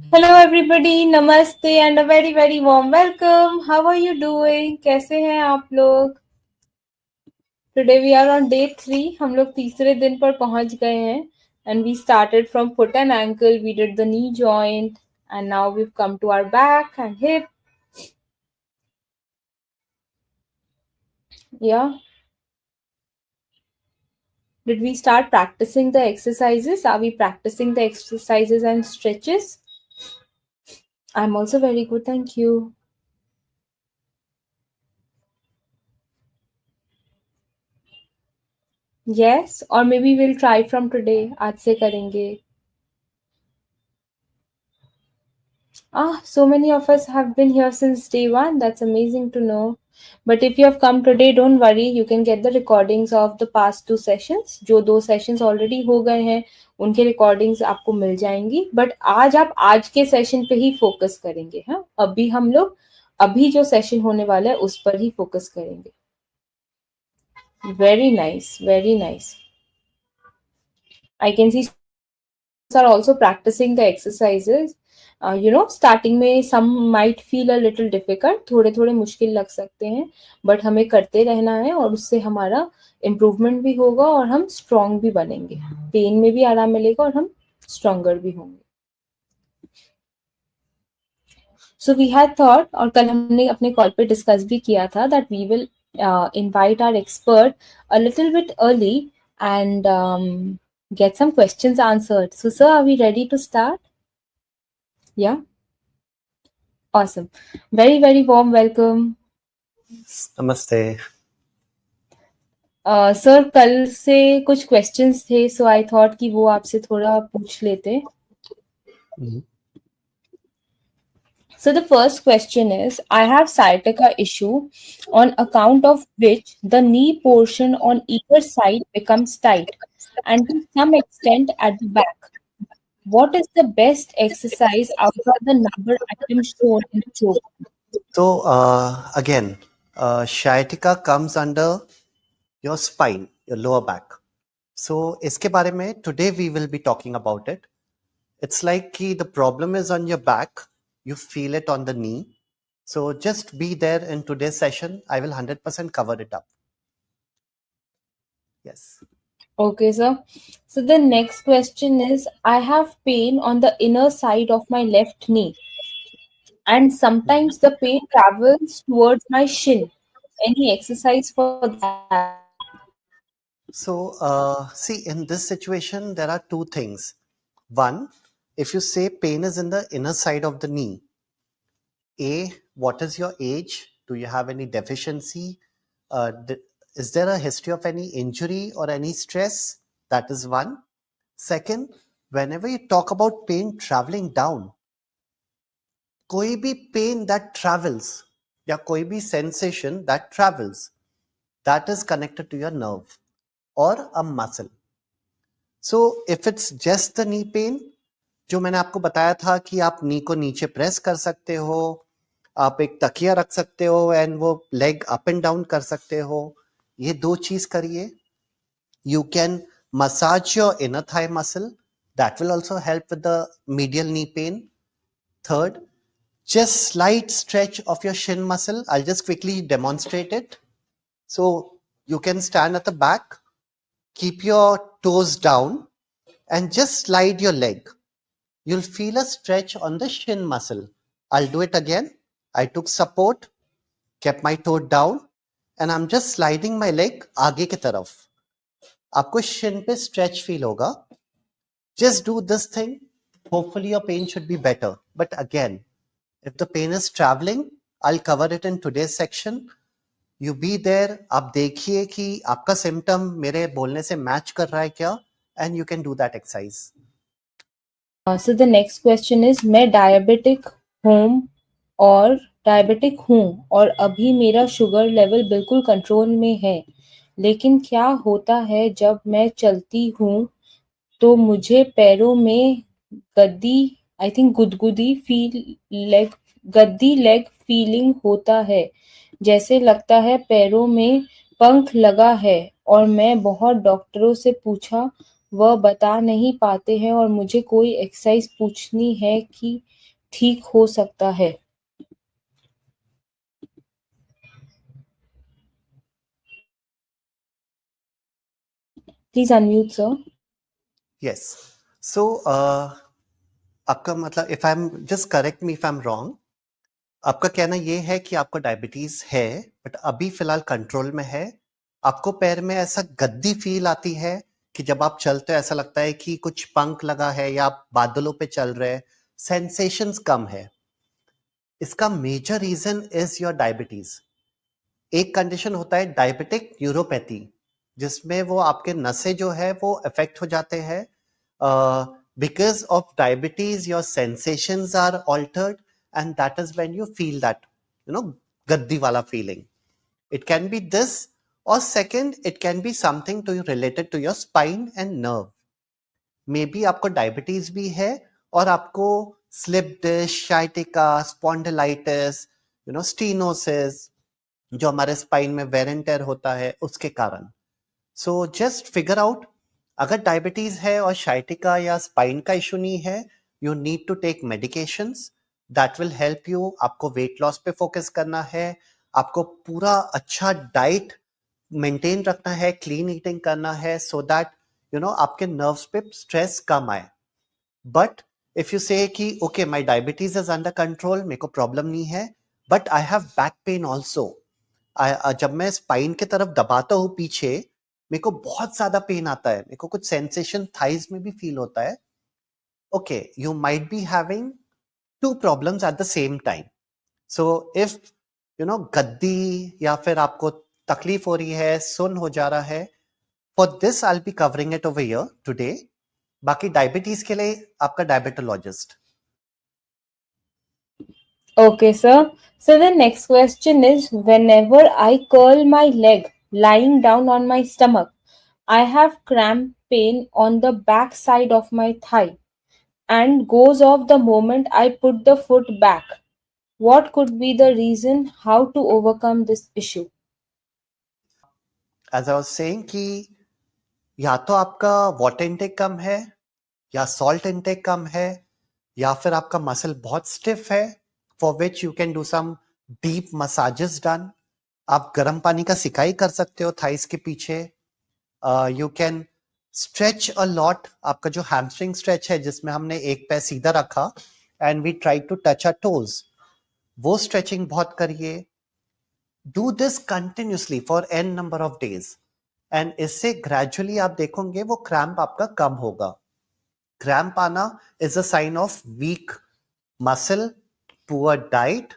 Hello everybody, namaste and a very very warm welcome. How are you doing? कैसे हैं आप लोग? Today we are on day 3. हम लोग तीसरे दिन पर पहुंच गए हैं and we started from foot and ankle. We did the knee joint and now we've come to our back and hip. Yeah. Did we start practicing the exercises? Are we practicing the exercises and stretches? I'm also very good, thank you. Yes, or maybe we'll try from today. आज से करेंगे. So many of us have been here since day one. That's amazing to know. But if you have come today, don't worry. You can get the recordings of the past 2 sessions. जो 2 sessions already हो गए हैं, उनके recordings आपको मिल जाएंगी. But आज आप आज के session पे ही focus करेंगे, हाँ? अभी हम लोग अभी जो session होने वाला है उस पर ही focus करेंगे. Very nice, very nice. I can see are also practicing the exercises. Starting में some might feel a little difficult, थोड़े थोड़े मुश्किल लग सकते हैं, but हमें करते रहना है और उससे हमारा improvement भी होगा और हम strong भी बनेंगे. पेन में भी आराम मिलेगा और हम stronger भी होंगे. So we had thought, और कल हमने अपने कॉल पे डिस्कस भी किया था, that we will invite our expert a little bit early and get some questions answered. So sir, are we ready to start? Yeah. Awesome. Very, very warm welcome. नमस्ते. Sir कल से कुछ questions थे, सो I thought कि वो आपसे थोड़ा पूछ लेते. So the first question is, I have sciatica issue on account of which the knee portion on either side becomes tight and to some extent at the back. What is the best exercise out of the number items shown in the program? So again, sciatica comes under your spine, your lower back. So इसके बारे में today we will be talking about it. It's like कि the problem is on your back, you feel it on the knee. So just be there in today's session. I will 100% cover it up. Yes. Okay, sir. So the next question is, I have pain on the inner side of my left knee, and sometimes the pain travels towards my shin. Any exercise for that? So see, in this situation, there are two things. One, if you say pain is in the inner side of the knee, what is your age? Do you have any deficiency? Is there a history of any injury or any stress? That is one. Second, whenever you talk about pain traveling down, कोई भी pain that travels या कोई भी sensation that travels, that is connected to your nerve or a muscle. So if it's just the knee pain, जो मैंने आपको बताया था कि आप नी को नीचे प्रेस कर सकते हो, आप एक तकिया रख सकते हो एंड वो लेग अप एंड डाउन कर सकते हो, ये दो चीज करिए. You can massage your inner thigh muscle. That will also help with the medial knee pain. Third, just slight stretch of your shin muscle. I'll just quickly demonstrate it. So you can stand at the back, keep your toes down and just slide your leg. You'll feel a stretch on the shin muscle. I'll do it again. I took support, kept my toe down and I'm just sliding my leg आगे की तरफ. आपको shin पे stretch feel होगा. Just do this thing. Hopefully your pain should be better. But again, if the pain is traveling, I'll cover it in today's section. You be there. आप देखिए कि आपका symptom मेरे बोलने से match कर रहा है क्या, and you can do that exercise. So the next question is, मैं डायबिटिक हूँ और अभी मेरा शुगर लेवल बिल्कुल कंट्रोल में है, लेकिन क्या होता है जब मैं चलती हूँ तो मुझे पैरों में गद्दी लेग फीलिंग होता है, जैसे लगता है पैरों में पंख लगा है और मैं बहुत डॉक्टरों से पूछा वह बता नहीं पाते हैं और मुझे कोई एक्सरसाइज पूछनी है कि ठीक हो सकता है। Please unmute sir. यस। सो आपका मतलब, if I am just correct me if I am wrong, आपका कहना ये है कि आपको डायबिटीज है बट अभी फिलहाल कंट्रोल में है। आपको पैर में ऐसा गद्दी फील आती है कि जब आप चलते हो ऐसा लगता है कि कुछ पंख लगा है या आप बादलों पे चल रहे हैं, सेंसेशंस कम है। इसका major reason is your diabetes. एक कंडीशन होता है डायबिटिक न्यूरोपैथी, जिसमें वो आपके नसें जो है वो अफेक्ट हो जाते हैं। Because of diabetes your sensations are altered and that is when you feel that गद्दी वाला feeling. It can be this, और second it can be something to related to your spine and nerve. Maybe आपको diabetes भी है और आपको slip disc, sciatica, spondylitis, stenosis, जो हमारे स्पाइन में वेर एंड टेयर होता है उसके कारण। सो जस्ट फिगर आउट, अगर डायबिटीज है और शाइटिका या स्पाइन का इशू नहीं है, you need to take medications that will help you. आपको वेट लॉस पे फोकस करना है, आपको पूरा अच्छा डाइट मेंटेन रखना है, क्लीन ईटिंग करना है, सो दैट आपके नर्व्स पे स्ट्रेस कम आए। बट इफ यू से कि okay my diabetes is under control, मेरे को प्रॉब्लम नहीं है, but I have back pen also, जब मैं स्पाइन की तरफ दबाता हूँ पीछे, मेरे को बहुत ज्यादा पेन आता है, मेरे को कुछ सेंसेशन थाइज में भी फील होता है। Okay, you might be having two problems at the same time. So if गद्दी या फिर आपको तकलीफ हो रही है, सुन हो जा रहा है, for this I be covering it over here today. बाकी डायबिटीज के लिए आपका diabetologist. Okay, sir. So the next question is, whenever I curl my leg lying down on my stomach, I have cramp pain on the back side of my thigh and goes off the moment I put the foot back. What could be the reason? How to overcome this issue? As I was saying कि या तो आपका water intake कम है, या salt intake कम है, या फिर आपका मसल बहुत स्टिफ है, for which you can do some deep massages done. आप गर्म पानी का सिकाई कर सकते हो थाइस के पीछे। You can stretch a lot. आपका जो हैमस्ट्रिंग स्ट्रेच है जिसमें हमने एक पैर सीधा रखा and we try to touch a toes, वो स्ट्रेचिंग बहुत करिए। Do this continuously for an number of days, and इससे ग्रेजुअली आप देखोगे वो क्रैम्प आपका कम होगा। क्रैम्प आना is a sign of weak muscle, poor diet,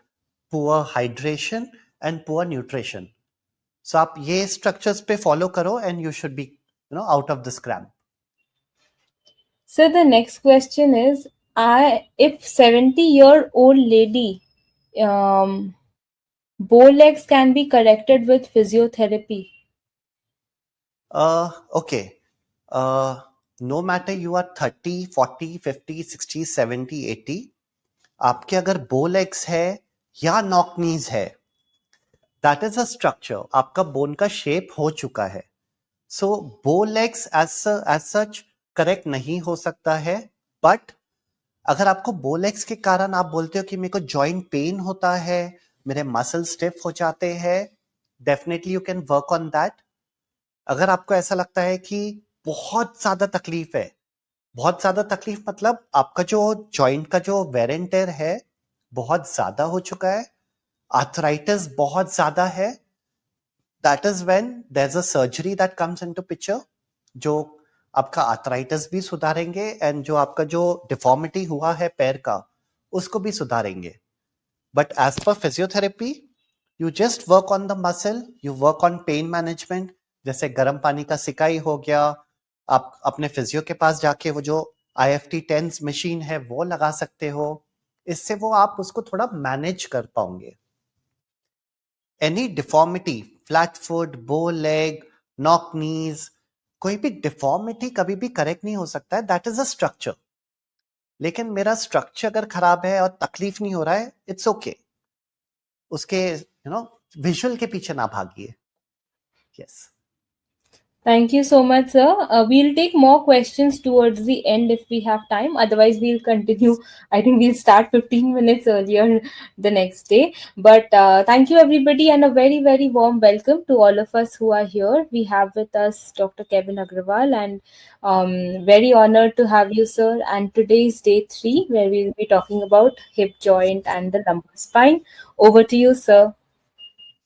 poor hydration and poor nutrition. So आप ये स्ट्रक्चर्स पे फॉलो करो and you should be out of this cramp. So the next question is, I if 70-year-old lady bow legs can be corrected with physiotherapy. Okay. No matter you are 30, 40, 50, 60, 70, 80, आपके अगर बो legs है या knock नीज है, that is a structure, आपका bone का shape हो चुका है। सो बो लेग्स एज सच करेक्ट नहीं हो सकता है। बट अगर आपको बो लेग्स के कारण आप बोलते हो कि मेरे को जॉइंट पेन होता है, मेरे मसल स्टिफ हो जाते हैं, definitely you can work on that. अगर आपको ऐसा लगता है कि बहुत ज्यादा तकलीफ है, बहुत ज्यादा तकलीफ मतलब आपका जो जॉइंट का जो वेर एंड टेयर है बहुत ज्यादा हो चुका है, आर्थराइटिस बहुत ज्यादा है, that is when there is a surgery that comes into picture, जो आपका आर्थराइटिस भी सुधारेंगे एंड जो आपका जो डिफॉर्मिटी हुआ है पैर का उसको भी सुधारेंगे। But as per physiotherapy, you just work on the muscle, you work on pain management. जैसे गर्म पानी का सिकाई हो गया, आप अपने फिजियो के पास जाके वो जो IFT टेंस मशीन है वो लगा सकते हो, इससे वो आप उसको थोड़ा मैनेज कर पाओगे। एनी डिफॉर्मिटी, फ्लैट फुट, बो लेग, नॉक नीज, कोई भी डिफॉर्मिटी कभी भी करेक्ट नहीं हो सकता है, दैट इज अ स्ट्रक्चर। लेकिन मेरा स्ट्रक्चर अगर खराब है और तकलीफ नहीं हो रहा है, इट्स ओके। उसके विजुअल के पीछे ना भागिए। Yes. Thank you so much, sir. We'll take more questions towards the end if we have time. Otherwise, we'll continue. I think we'll start 15 minutes earlier the next day. But thank you, everybody, and a very, very warm welcome to all of us who are here. We have with us Dr. Kevin Agrawal, and very honored to have you, sir. And today is day 3, where we'll be talking about hip joint and the lumbar spine. Over to you, sir.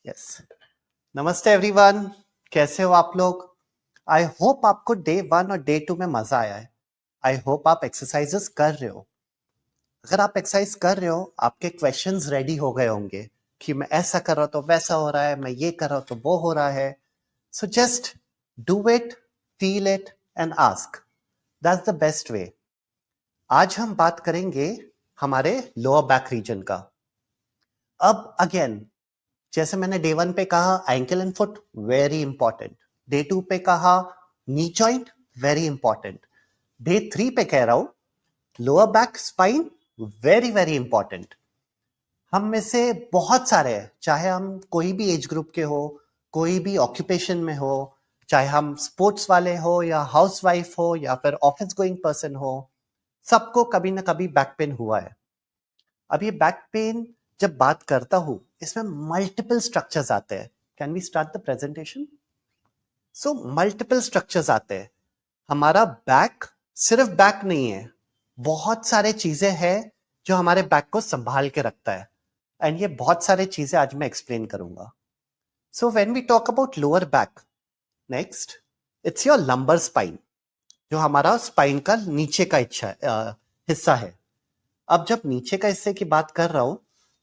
Yes, नमस्ते everyone, कैसे हो आप लोग? I hope आपको day 1 और day 2 में मजा आया है. आई होप आप एक्सरसाइजेस कर रहे हो. अगर आप एक्सरसाइज कर रहे हो, आपके क्वेश्चंस रेडी हो गए होंगे कि मैं ऐसा कर रहा हूं तो वैसा हो रहा है, मैं ये कर रहा हूं तो वो हो रहा है. So just do it, feel it and ask. That's the best way. आज हम बात करेंगे हमारे लोअर बैक रीजन का. अब अगेन, जैसे मैंने डे 1 पे कहा ankle and foot very important, day 2 पे कहा knee joint very important, day 3 पे कह रहा हूं lower back spine very very important. हम में से बहुत सारे हैं, चाहे हम कोई भी एज ग्रुप के हो, कोई भी ऑक्यूपेशन में हो, चाहे हम स्पोर्ट्स वाले हो या हाउसवाइफ हो या फिर ऑफिस गोइंग पर्सन हो, सबको कभी ना कभी बैक पेन हुआ है. अब ये बैक पेन जब बात करता हूं, इसमें मल्टीपल स्ट्रक्चर्स आते हैं. Can we start the presentation? So multiple structures आते हैं. हमारा बैक सिर्फ बैक नहीं है, बहुत सारे चीजें हैं जो हमारे बैक को संभाल के रखता है. एंड ये बहुत सारे चीजें आज मैं एक्सप्लेन करूंगा. So when we talk about lower back, next it's your lumbar spine, जो हमारा स्पाइन का नीचे का हिस्सा है. अब जब नीचे का हिस्से की बात कर रहा हूं,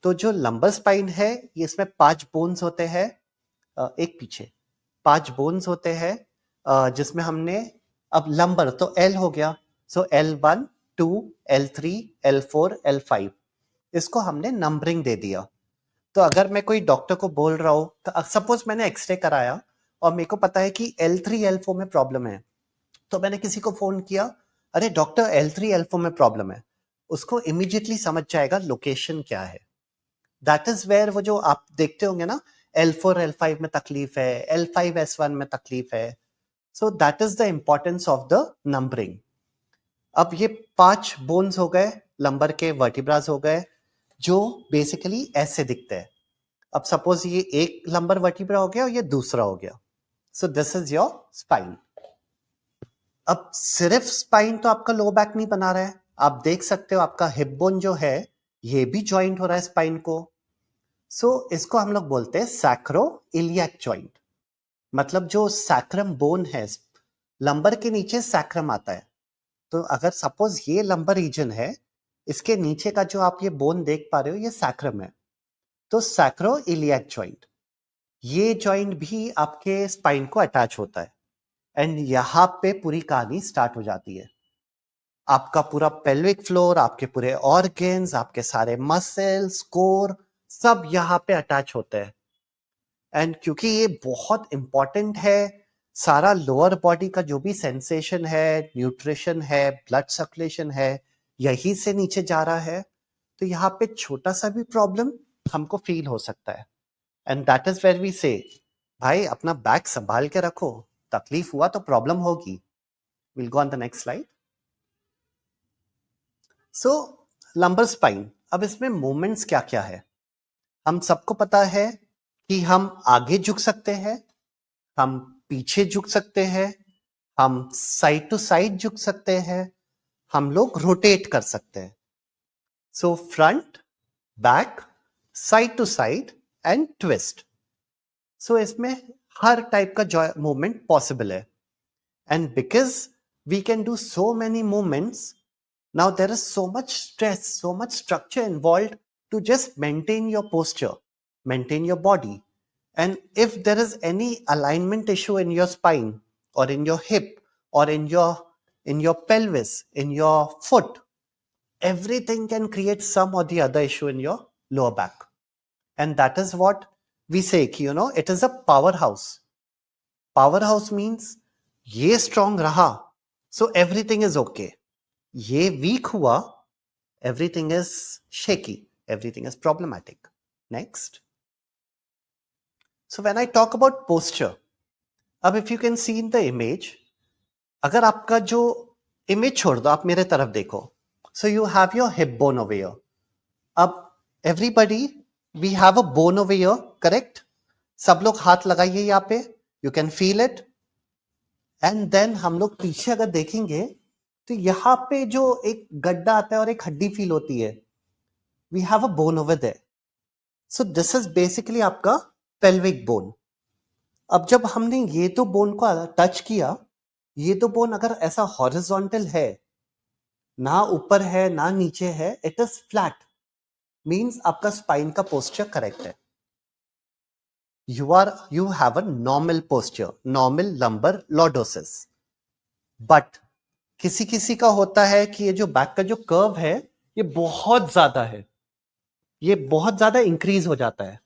तो जो लंबर स्पाइन है, ये इसमें 5 बोन्स होते हैं. एक पीछे 5 बोन्स होते हैं, जिसमें हमने अब लंबर तो एल हो गया, सो L1, 2, L3, L4, L5, इसको हमने नंबरिंग दे दिया. तो अगर मैं कोई डॉक्टर को बोल रहा हूं, तो सपोज मैंने एक्सरे कराया और मेरे को पता है कि L3, L4 में प्रॉब्लम है, तो मैंने किसी को फोन किया, अरे डॉक्टर L3, L4 में प्रॉब्लम है, उसको इमीडिएटली समझ जाएगा लोकेशन क्या है. दैट इज वेयर वो जो आप देखते होंगे ना, L4, L5 में तकलीफ है, L5, S1 में तकलीफ है. So that is the importance of the numbering. अब ये 5 बोन्स हो गए, लंबर के वर्टिब्रास हो गए, जो बेसिकली ऐसे दिखते हैं. अब सपोज ये एक लंबर वर्टिब्रा हो गया और ये दूसरा हो गया. सो दिस इज योर स्पाइन. अब सिर्फ स्पाइन तो आपका लो बैक नहीं बना रहा है, आप देख सकते हो आपका हिप बोन जो है, ये भी ज्वाइंट हो रहा है स्पाइन को. सो इसको हम लोग बोलते हैं सैक्रो इलियक ज्वाइंट. मतलब जो सैक्रम बोन है, लंबर के नीचे सैक्रम आता है. तो अगर सपोज ये लंबर रीजन है, इसके नीचे का जो आप ये बोन देख पा रहे हो, ये सैक्रम है. तो सैक्रो इलियक ज्वाइंट, ये ज्वाइंट भी आपके स्पाइन को अटैच होता है. एंड यहां पे पूरी कहानी स्टार्ट हो जाती है. आपका पूरा पेल्विक फ्लोर, आपके पूरे ऑर्गन्स, आपके सारे मसल्स, कोर, सब यहाँ पे अटैच होते हैं. एंड क्योंकि ये बहुत इंपॉर्टेंट है, सारा लोअर बॉडी का जो भी सेंसेशन है, न्यूट्रिशन है, ब्लड सर्कुलेशन है, यही से नीचे जा रहा है. तो यहाँ पे छोटा सा भी प्रॉब्लम हमको फील हो सकता है. And that is where we say, भाई अपना बैक संभाल के रखो, तकलीफ हुआ तो प्रॉब्लम होगी. Will go on the next slide. So lumbar spine, अब इसमें मूवमेंट्स क्या क्या है? हम सबको पता है कि हम आगे झुक सकते हैं, हम पीछे झुक सकते हैं, हम साइड टू साइड झुक सकते हैं, हम लोग रोटेट कर सकते हैं. So front, back, side to side and twist. So इसमें हर टाइप का मूवमेंट पॉसिबल है. And because we can do so many movements, now there is so much stress, so much structure involved to just maintain your posture, maintain your body. And if there is any alignment issue in your spine or in your hip or in your pelvis, in your foot, everything can create some or the other issue in your lower back. And that is what we say, it is a powerhouse. Powerhouse means ye strong raha, so everything is okay. ये week हुआ, everything is shaky, everything is problematic. Next. So when I talk about posture, अब if you can see in the image, अगर आपका जो image छोड़ दो, आप मेरे तरफ देखो, so you have your hip bone over here. अब everybody we have a bone over here, correct? सब लोग हाथ लगाइए यहाँ पे, you can feel it. And then हम लोग पीछे अगर देखेंगे तो यहाँ पे जो एक गड्ढा आता है और एक हड्डी फील होती है, we have a bone over there. So this is basically आपका पेल्विक बोन. अब जब हमने ये तो बोन को टच किया, ये तो बोन अगर ऐसा हॉरिजॉन्टल है, ना ऊपर है ना नीचे है, इट इज फ्लैट, मींस आपका स्पाइन का पोस्चर करेक्ट है. you have a normal posture, normal lumbar lordosis. But किसी किसी का होता है कि ये जो बैक का जो कर्व है ये बहुत ज्यादा है, ये बहुत ज्यादा इंक्रीज हो जाता है.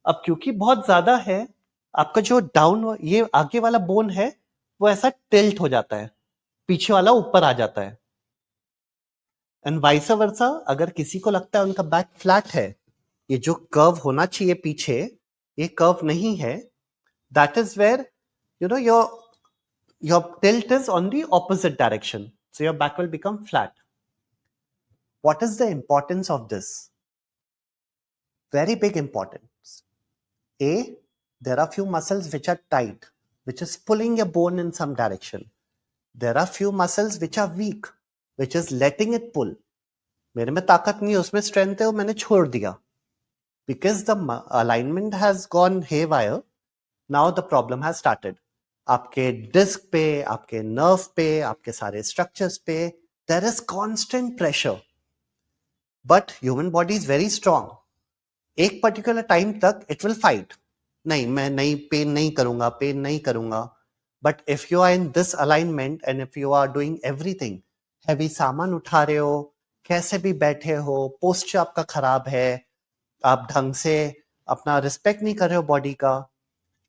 अब क्योंकि बहुत ज्यादा है, आपका जो डाउन ये आगे वाला बोन है वो ऐसा टिल्ट हो जाता है, पीछे वाला ऊपर आ जाता है. एंड वाइस वर्सा, अगर किसी को लगता है उनका बैक फ्लैट है, ये जो कर्व होना चाहिए पीछे, ये कर्व नहीं है, that is where you know your tilt is on the opposite direction, so your back will become flat. What is the importance of this? Very big importance. A, there are few muscles which are tight, which is pulling your bone in some direction. There are few muscles which are weak, which is letting it pull. मेरे में ताकत नहीं है, उसमें strength है, वो मैंने छोड़ दिया. Because the alignment has gone haywire, now the problem has started. आपके डिस्क पे, आपके नर्व पे, आपके सारे स्ट्रक्चर्स पे there is constant pressure. But human body is very strong. एक पर्टिकुलर टाइम तक इट विल फाइट, नहीं मैं नहीं पेन नहीं करूंगा, पेन नहीं करूंगा. But if you are in this alignment and if you are doing everything, heavy सामान उठा रहे हो, कैसे भी बैठे हो, पोस्चर आपका खराब है, आप ढंग से अपना रिस्पेक्ट नहीं कर रहे हो बॉडी का,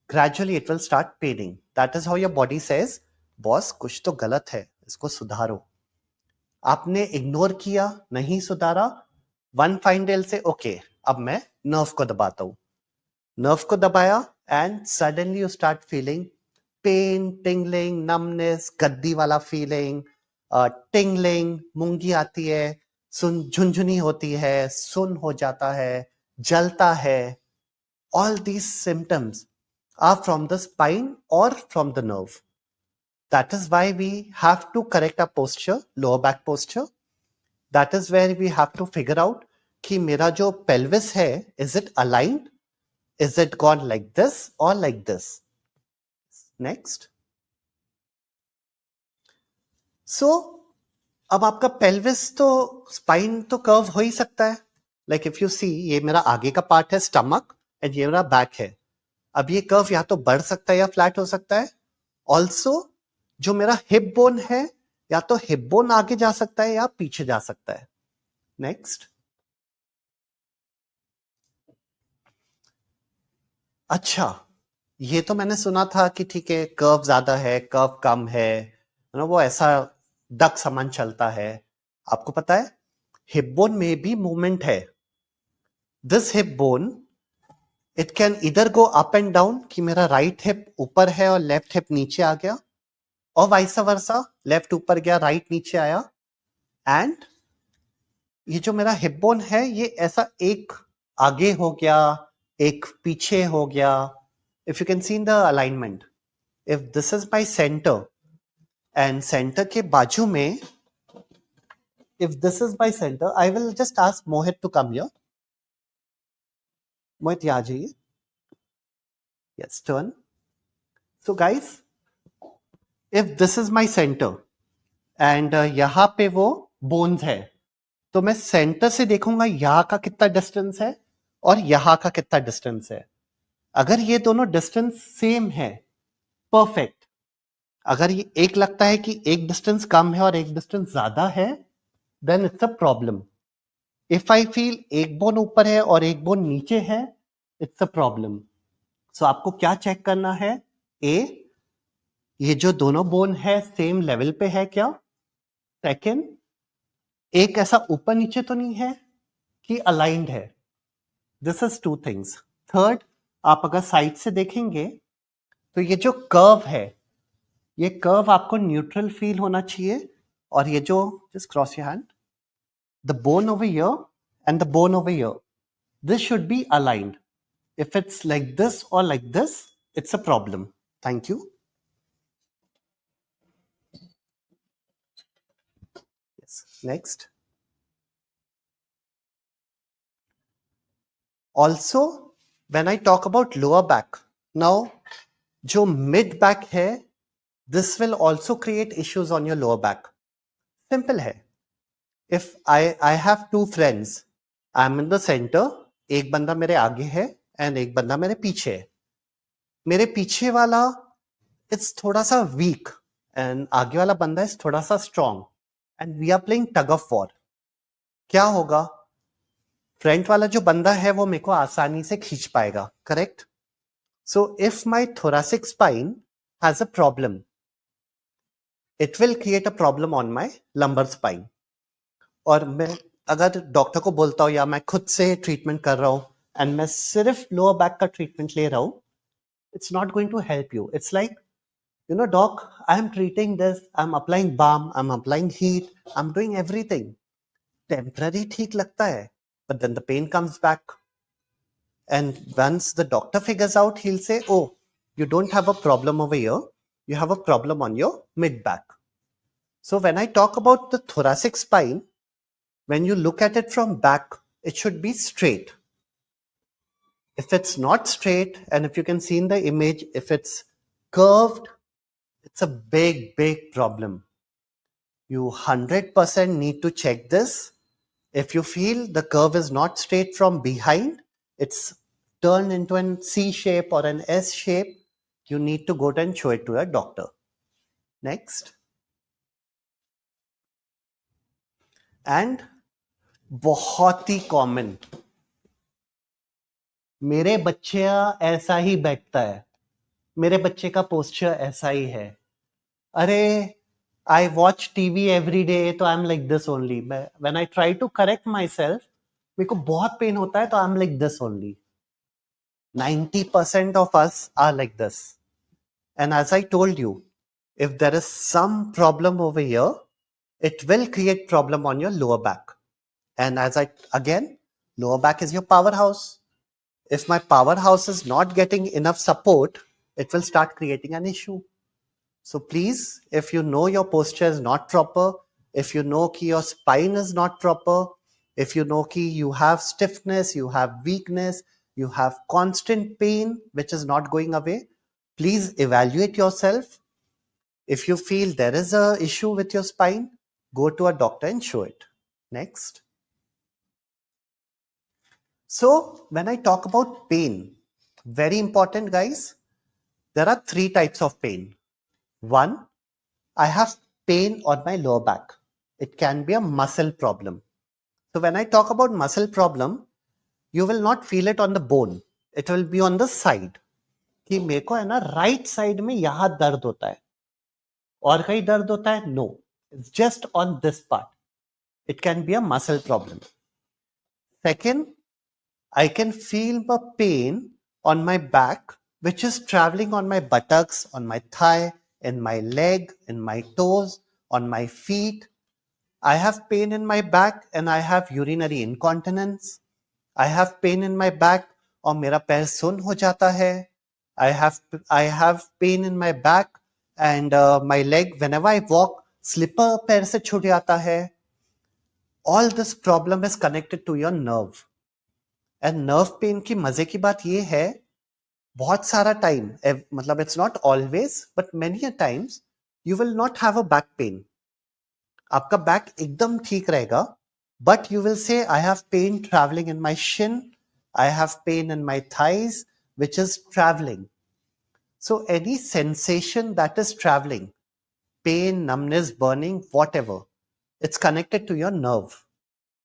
gradually it will start paining. That is how your body says, boss कुछ तो गलत है, इसको सुधारो. आपने इग्नोर किया, नहीं सुधारा, वन फाइन डे से ओके अब मैं नर्व को दबाता हूं. नर्व को दबाया and suddenly you start feeling pen, tingling, numbness, गद्दी वाला फीलिंग, टिंगलिंग, मूंगी आती है, सुन झुनझुनी होती है, सुन हो जाता है, जलता है. All these symptoms are from the spine or from the nerve. That is why we have to correct our posture, lower back posture. That is where we have to figure out कि मेरा जो pelvis है, is it aligned? Is it gone like this or like this? Next. So, अब आपका pelvis तो spine तो curve हो ही सकता है. Like if you see, ये मेरा आगे का part है stomach and ये मेरा back है. अब ये कर्व या तो बढ़ सकता है या फ्लैट हो सकता है. ऑल्सो जो मेरा हिप बोन है, या तो हिप बोन आगे जा सकता है या पीछे जा सकता है. नेक्स्ट. अच्छा, ये तो मैंने सुना था कि ठीक है कर्व ज्यादा है, कर्व कम है, वो ऐसा डक समान चलता है. आपको पता है हिप बोन में भी मूवमेंट है. This hip bone it can इधर गो अप एंड डाउन, कि मेरा राइट हिप ऊपर है और लेफ्ट हिप नीचे आ गया, और वाइस वर्सा, लेफ्ट ऊपर गया, राइट नीचे आया. एंड ये जो मेरा हिप बोन है, ये ऐसा एक आगे हो गया, एक पीछे हो गया. If you can see in the alignment, if this is my centre and centre के बाजू में, if this is my centre, I will just ask Mohit to come here. Mohit यहाँ आ जाइए. Yes, turn. So guys, if this is my centre and यहां पे वो bones है, तो मैं सेंटर से देखूंगा यहां का कितना डिस्टेंस है और यहां का कितना डिस्टेंस है. अगर ये दोनों डिस्टेंस सेम है, परफेक्ट. अगर ये एक लगता है कि एक डिस्टेंस कम है और एक डिस्टेंस ज्यादा है, then it's a problem. If I feel एक बोन ऊपर है और एक बोन नीचे है, इट्स अ प्रॉब्लम. सो आपको क्या चेक करना है? ए, ये जो दोनों बोन है सेम लेवल पे है क्या? सेकेंड, एक ऐसा ऊपर नीचे तो नहीं है कि अलाइंड है. This is two things. Third, आप अगर साइड से देखेंगे तो ये जो कर्व है, ये कर्व आपको न्यूट्रल फील होना चाहिए, और ये जो, just cross your hand, the bone over here and the bone over here, this should be aligned. If it's like this or like this, it's a problem. Thank you. Yes. Next. Also, when I talk about lower back, now, जो mid back है, this will also create issues on your lower back. Simple है. If I have two friends, I'm in the center, एक बंदा मेरे आगे है and एक बंदा मेरे पीछे है. मेरे पीछे वाला it's थोड़ा सा weak and आगे वाला बंदा is थोड़ा सा strong, and we are playing tug of war. क्या होगा? फ्रंट वाला जो बंदा है वो मेरे को आसानी से खींच पाएगा, correct? So if my thoracic spine has a problem, it will create a problem on my lumbar spine. और मैं अगर डॉक्टर को बोलता हूँ या मैं खुद से ट्रीटमेंट कर रहा हूँ एंड मैं सिर्फ लोअर बैक का ट्रीटमेंट ले रहा हूँ, it's not going to help you. It's like, you know, doc, I am treating this, I'm applying balm, I'm applying heat, I'm doing everything. Temporary ठीक लगता है, but then the pain comes back. And once the doctor figures out, he'll say, oh, you don't have a problem over here, you have a problem on your mid back. So when I talk about the thoracic spine, when you look at it from back, it should be straight. If it's not straight, and if you can see in the image, if it's curved, it's a big, big problem. You 100% need to check this. If you feel the curve is not straight from behind, it's turned into an C shape or an S shape, you need to go and show it to a doctor. Next. And बहुत ही common, मेरे बच्चे ऐसा ही बैठता है, मेरे बच्चे का posture ऐसा ही है, अरे I watch TV every day तो I'm like this only. When I try to correct myself, मेरे को बहुत पेन होता है तो I'm like this only. 90% of us are like this. And as I told you, if there is some problem over here, it will create problem on your lower back. And again, lower back is your powerhouse. If my powerhouse is not getting enough support, it will start creating an issue. So please, if you know your posture is not proper, if you know कि your spine is not proper, if you know कि you have stiffness, you have weakness, you have constant pain which is not going away, please evaluate yourself. If you feel there is a issue with your spine, go to a doctor and show it. Next. So when I talk about pain, very important guys, there are 3 types of pain. One, I have pain on my lower back. It can be a muscle problem. So when I talk about muscle problem, you will not feel it on the bone. It will be on the side. कि मेरे को है ना right side में यहाँ दर्द होता है और कहीं दर्द होता है, no, it's just on this part. It can be a muscle problem. Second, I can feel the pain on my back, which is traveling on my buttocks, on my thigh, in my leg, in my toes, on my feet. I have pain in my back and I have urinary incontinence. I have pain in my back और मेरा पैर सुन हो जाता है. I have pain in my back and my leg, whenever I walk, slipper पैर से छूट जाता है. All this problem is connected to your nerve. And nerve pain की मजे की बात ये है, बहुत सारा टाइम, मतलब it's not always but many a times you will not have a back pain. आपका बैक एकदम ठीक रहेगा, but you will say I have pain travelling in my shin, I have pain in my thighs which is travelling. So any sensation that is travelling, pain, numbness, burning, whatever, it's connected to your nerve.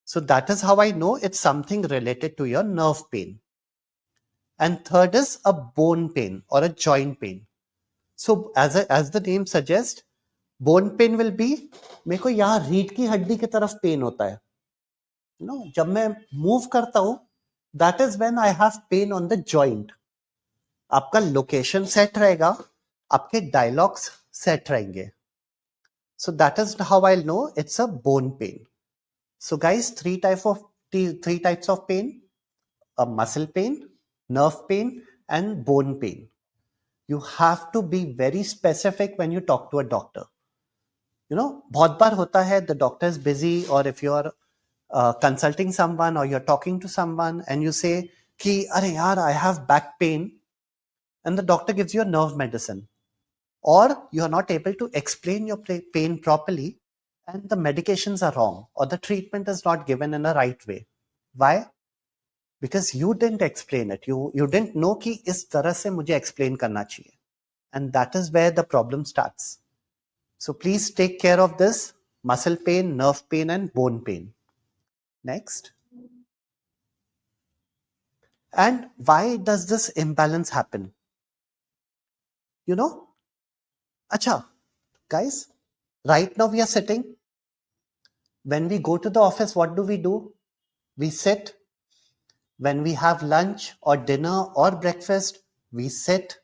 So that is how I know it's something related to your nerve pain. And third is a bone pain or a joint pain. So as the name suggests, bone pain will be, मेरे को यहाँ रीढ़ की हड्डी की तरफ pen होता है. You know, जब मैं मूव करता हूँ, that is when I have pain on the joint. आपका लोकेशन सेट रहेगा, आपके डायलॉग्स सेट रहेंगे. So that is how I'll know it's a bone pain. So guys, three types of pain: a muscle pain, nerve pain, and bone pain. You have to be very specific when you talk to a doctor. बहुत बार होता है, the doctor is busy, or if you are consulting someone or you're talking to someone and you say कि अरे यार I have back pain, and the doctor gives you a nerve medicine, or you are not able to explain your pain properly, and the medications are wrong, or the treatment is not given in a right way. Why? Because you didn't explain it. You didn't know कि इस तरह से मुझे explain करना चाहिए, and that is where the problem starts. So please take care of this: muscle pain, nerve pain, and bone pain. Next. And why does this imbalance happen? Acha, guys, right now we are sitting. When we go to the office, what do? We sit. When we have lunch or dinner or breakfast, we sit.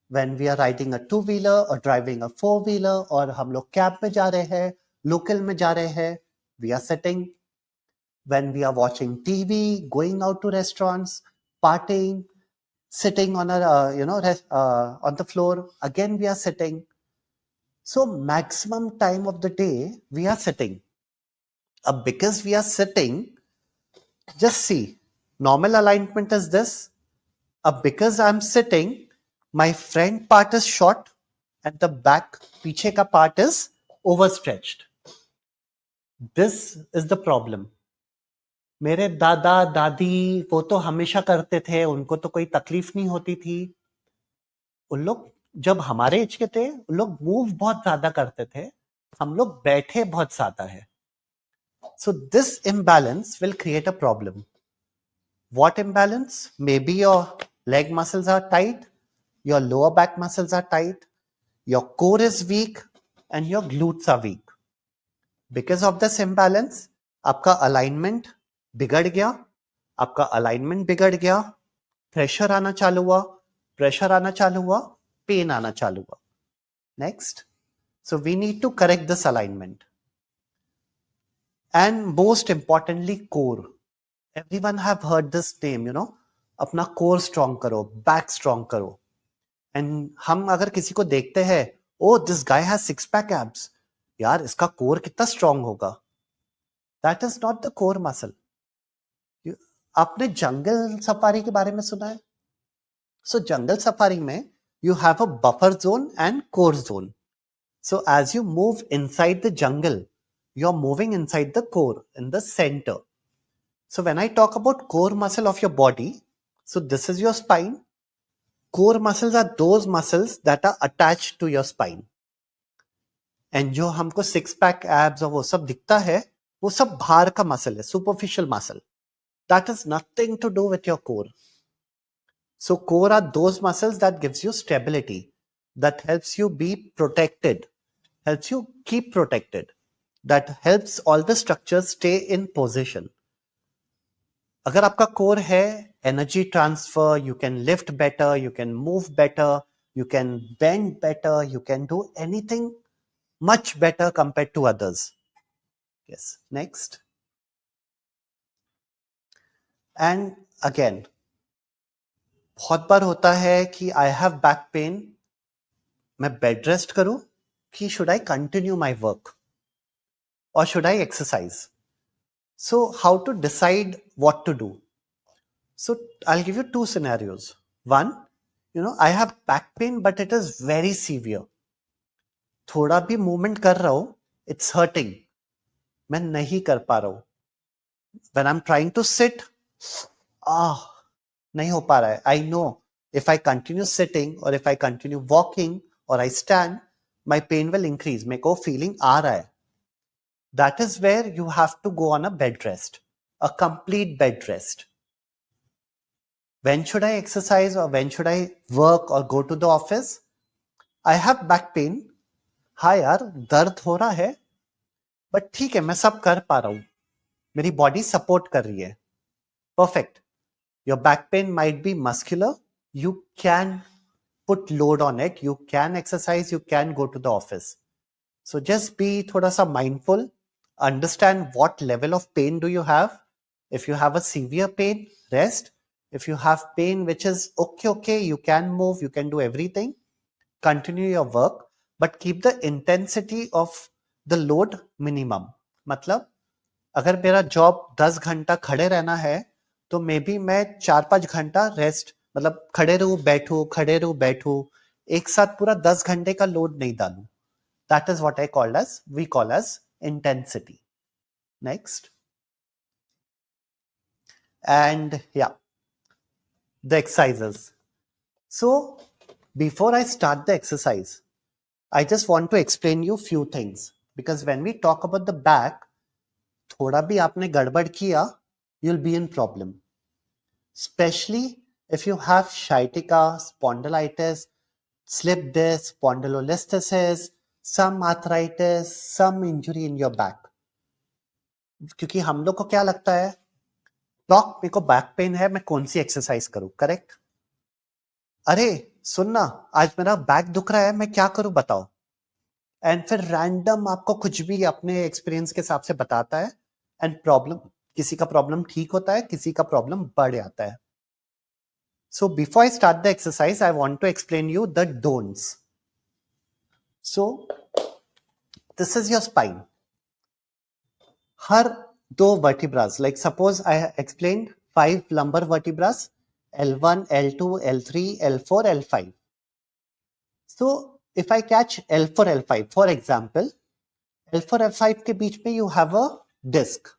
When we are riding a two-wheeler or driving a four-wheeler, or हम लोग cab में जा रहे हैं, local में जा रहे हैं, we are sitting. When we are watching TV, going out to restaurants, partying, sitting on on the floor, again we are sitting. So maximum time of the day we are sitting. Because we are sitting, just see, normal alignment is this. Because I'm sitting, my front part is short and the back पीछे का part is overstretched. This is the problem. मेरे दादा दादी वो तो हमेशा करते थे, उनको तो कोई तकलीफ नहीं होती थी. उन लोग जब हमारे एज के थे, उन लोग मूव बहुत ज्यादा करते थे, हम लोग बैठे बहुत ज्यादा है. So this imbalance will create a problem. What imbalance? Maybe your leg muscles are tight, your lower back muscles are tight, your core is weak, and your glutes are weak. Because of this imbalance, आपका alignment बिगड़ गया, pressure आना चालू हुआ, pain आना चालू हुआ. Next. So we need to correct this alignment. And most importantly, core. Everyone have heard this name, अपना core strong करो, back strong करो. And हम अगर किसी को देखते हैं, oh, this guy has six-pack abs. यार, इसका core कितना strong होगा. That is not the core muscle. आपने जंगल सफारी के बारे में सुना है? So जंगल सफारी में you have a buffer zone and core zone. So as you move inside the jungle, you're moving inside the core, in the center. So when I talk about core muscle of your body, so this is your spine. Core muscles are those muscles that are attached to your spine. And जो हमको six pack abs और वो सब दिखता है, वो सब बाहर का muscle है, superficial muscle. That has nothing to do with your core. So core are those muscles that gives you stability, that helps you be protected, helps you keep protected, that helps all the structures stay in position. अगर आपका core है, energy transfer, you can lift better, you can move better, you can bend better, you can do anything much better compared to others. Yes, next. And again, बहुत बार होता है कि I have back pain, मैं bed rest करूं कि should I continue my work or should I exercise? So how to decide what to do? So I'll give you two scenarios. One, I have back pain, but it is very severe. थोड़ा भी movement कर रहा हूं, it's hurting. मैं नहीं कर पा रहा हूं. When I'm trying to sit, नहीं हो पा रहा है. I know if I continue sitting or if I continue walking or I stand, my pain will increase. मेरे को feeling आ रहा है. That is where you have to go on a bed rest, a complete bed rest. When should I exercise or when should I work or go to the office? I have back pain. हाँ यार, दर्द हो रहा है, but ठीक है, मैं सब कर पा रहा हूं. मेरी body support कर रही है. Perfect. Your back pain might be muscular, you can put load on it, you can exercise, you can go to the office. So just be thoda sa mindful, understand what level of pain do you have. If you have a severe pain, rest. If you have pain which is okay, you can move, you can do everything, continue your work, but keep the intensity of the load minimum. मतलब अगर मेरा job 10 घंटा खड़े रहना है तो may be मैं 4-5 घंटा रेस्ट, मतलब खड़े रहूं बैठूं एक साथ पूरा 10 घंटे का लोड नहीं डालूं. That is what we call as intensity. Next. And yeah, the exercises. So before I start the exercise, I just want to explain you few things, because when we talk about the back, थोड़ा भी आपने गड़बड़ किया, you'll be in problem. Especially if you have sciatica, spondylitis, slip disc, spondylolisthesis, some arthritis, some injury in your back. क्योंकि हम लोग को क्या लगता है, डॉक मेरे को बैक पेन है, मैं कौन सी एक्सरसाइज करूं, करेक्ट? अरे सुनना, आज मेरा बैक दुख रहा है, मैं क्या करूं बताओ. एंड फिर रैंडम आपको कुछ भी अपने एक्सपीरियंस के हिसाब से बताता है, एंड प्रॉब्लम, किसी का प्रॉब्लम ठीक होता है, किसी का प्रॉब्लम बढ़ जाता है. So before I start the exercise, I want to explain you the don'ts. So this is your spine. हर दो vertebras, like suppose I explained 5 lumbar vertebras, L1, L2, L3, L4, L5. So if I catch L4, L5, for example, L4, L5 के बीच में you have a disc.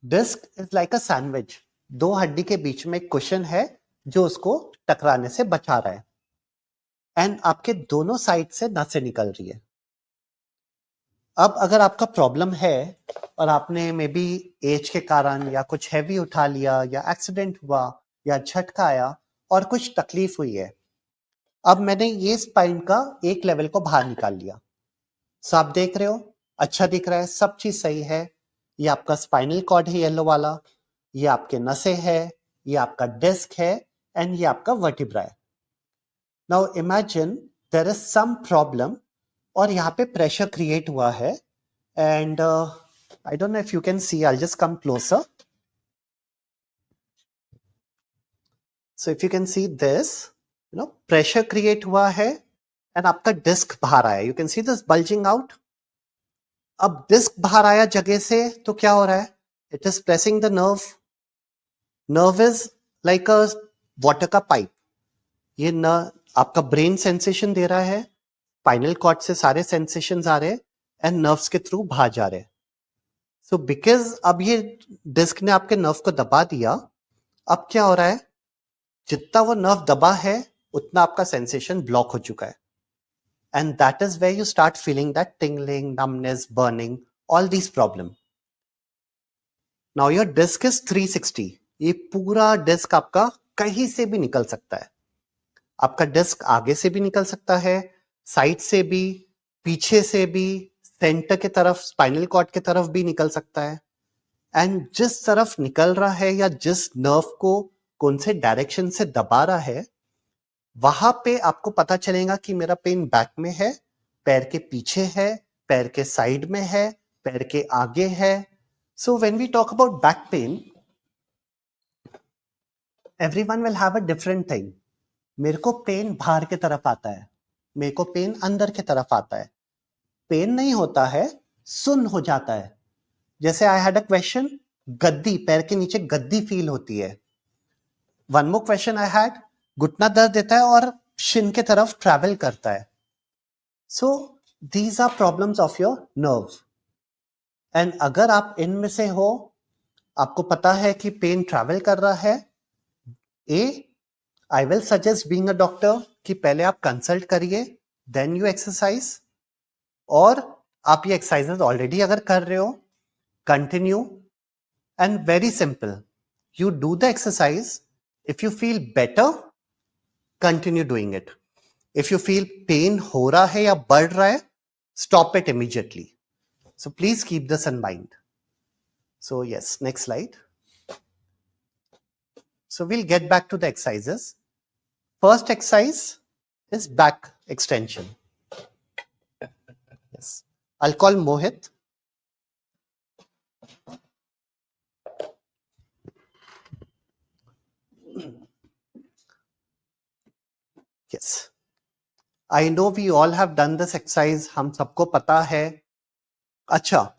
Disc is like a sandwich. दो हड्डी के बीच में एक cushion है जो उसको टकराने से बचा रहा है, एंड आपके दोनों साइड से नसें निकल रही है. अब अगर आपका प्रॉब्लम है और आपने मे बी एज के कारण या कुछ हैवी उठा लिया या एक्सीडेंट हुआ या झटका आया और कुछ तकलीफ हुई है, अब मैंने ये स्पाइन का एक लेवल को बाहर निकाल लिया. सो आप देख रहे हो, अच्छा दिख रहा है, सब चीज सही है. ये आपका स्पाइनल कॉर्ड है येलो वाला, ये आपके नसें है, ये आपका डिस्क है, एंड ये आपका वर्टिब्रा है. Now imagine there is some problem और यहाँ पे प्रेशर क्रिएट हुआ है, and I don't know if you can see, I will just come closer. So if you can see this, you know, pressure create हुआ है and आपका disc बाहर आया. You can see this bulging out. अब disc बाहर आया जगह से तो क्या हो रहा है, it is pressing the nerve. Nerve is like a water का पाइप. ये न आपका ब्रेन सेंसेशन दे रहा है, स्पाइनल कॉर्ड से सारे सेंसेशंस आ रहे हैं एंड नर्व्स के थ्रू बाहर जा रहे हैं. सो बिकॉज अब ये डिस्क ने आपके नर्व को दबा दिया, अब क्या हो रहा है, जितना वो नर्व दबा है उतना आपका सेंसेशन ब्लॉक हो चुका है, and that is where you start feeling that tingling, numbness, burning, all these problem. Now your disc is 360. ये पूरा डिस्क आपका कहीं से भी निकल सकता है. आपका डिस्क आगे से भी निकल सकता है, साइड से भी, पीछे से भी, सेंटर के तरफ, स्पाइनल कॉर्ड के तरफ भी निकल सकता है. एंड जिस तरफ निकल रहा है या जिस नर्व को कौन से डायरेक्शन से दबा रहा है, वहां पे आपको पता चलेगा कि मेरा पेन बैक में है, पैर के पीछे है, पैर के साइड में है, पैर के आगे है. So when we talk about back pain, everyone will have a different thing. मेरे को पेन बाहर की तरफ आता है, मेरे को पेन अंदर की तरफ आता है. पेन नहीं होता है, सुन्न हो जाता है. जैसे आई हैड अ क्वेश्चन, गद्दी, पैर के नीचे गद्दी फील होती है. One more question I had, घुटना दर्द देता है और शिन के तरफ ट्रैवल करता है. So these are problems of your nerve. And अगर आप इनमें से हो, आपको पता है कि पेन ट्रैवल कर रहा है, I will suggest being a doctor कि पहले आप कंसल्ट करिए, देन यू एक्सरसाइज. और आप ये एक्सरसाइजेस ऑलरेडी अगर कर रहे हो, continue. And very simple, you do the exercise. If you feel better, continue doing it. If you feel pain हो रहा है या बढ़ रहा है, stop it immediately. So please keep this in mind. So yes, next slide. So we'll get back to the exercises. First exercise is back extension. Yes. I'll call Mohit. Yes. I know we all have done this exercise. हम सबको पता है. अच्छा,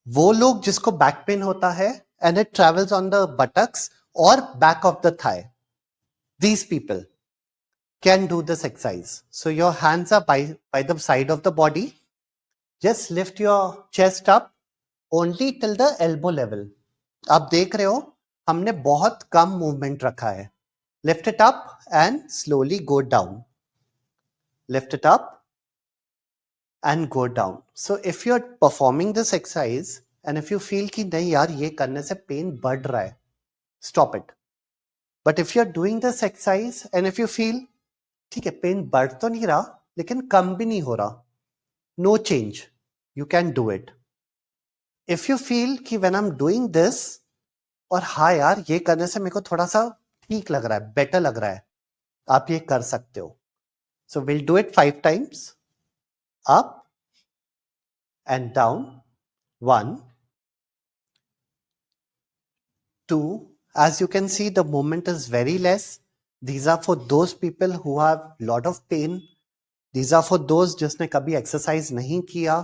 वो लोग जिसको back pain होता है and it travels on the buttocks or back of the thigh. These people can do this exercise. So your hands are by the side of the body. Just lift your chest up only till the elbow level. आप देख रहे हो हमने बहुत कम movement रखा है. Lift it up and slowly go down. Lift it up and go down. So if you're performing this exercise and if you feel कि नहीं यार ये करने से पेन बढ़ रहा है, stop it. But if you're doing this exercise and if you feel ठीक है पेन बढ़ तो नहीं रहा लेकिन कम भी नहीं हो रहा, no change, you can do it. If you feel कि when I'm doing this और हाँ यार ये करने से मेरे को थोड़ा सा ठीक लग रहा है, बेटर लग रहा है, आप ये कर सकते हो. So we'll do it 5 times. Up and down. 1, 2. As you can see, the movement is very less. These are for those people who have lot of pain. These are for those जिसने कभी exercise नहीं किया.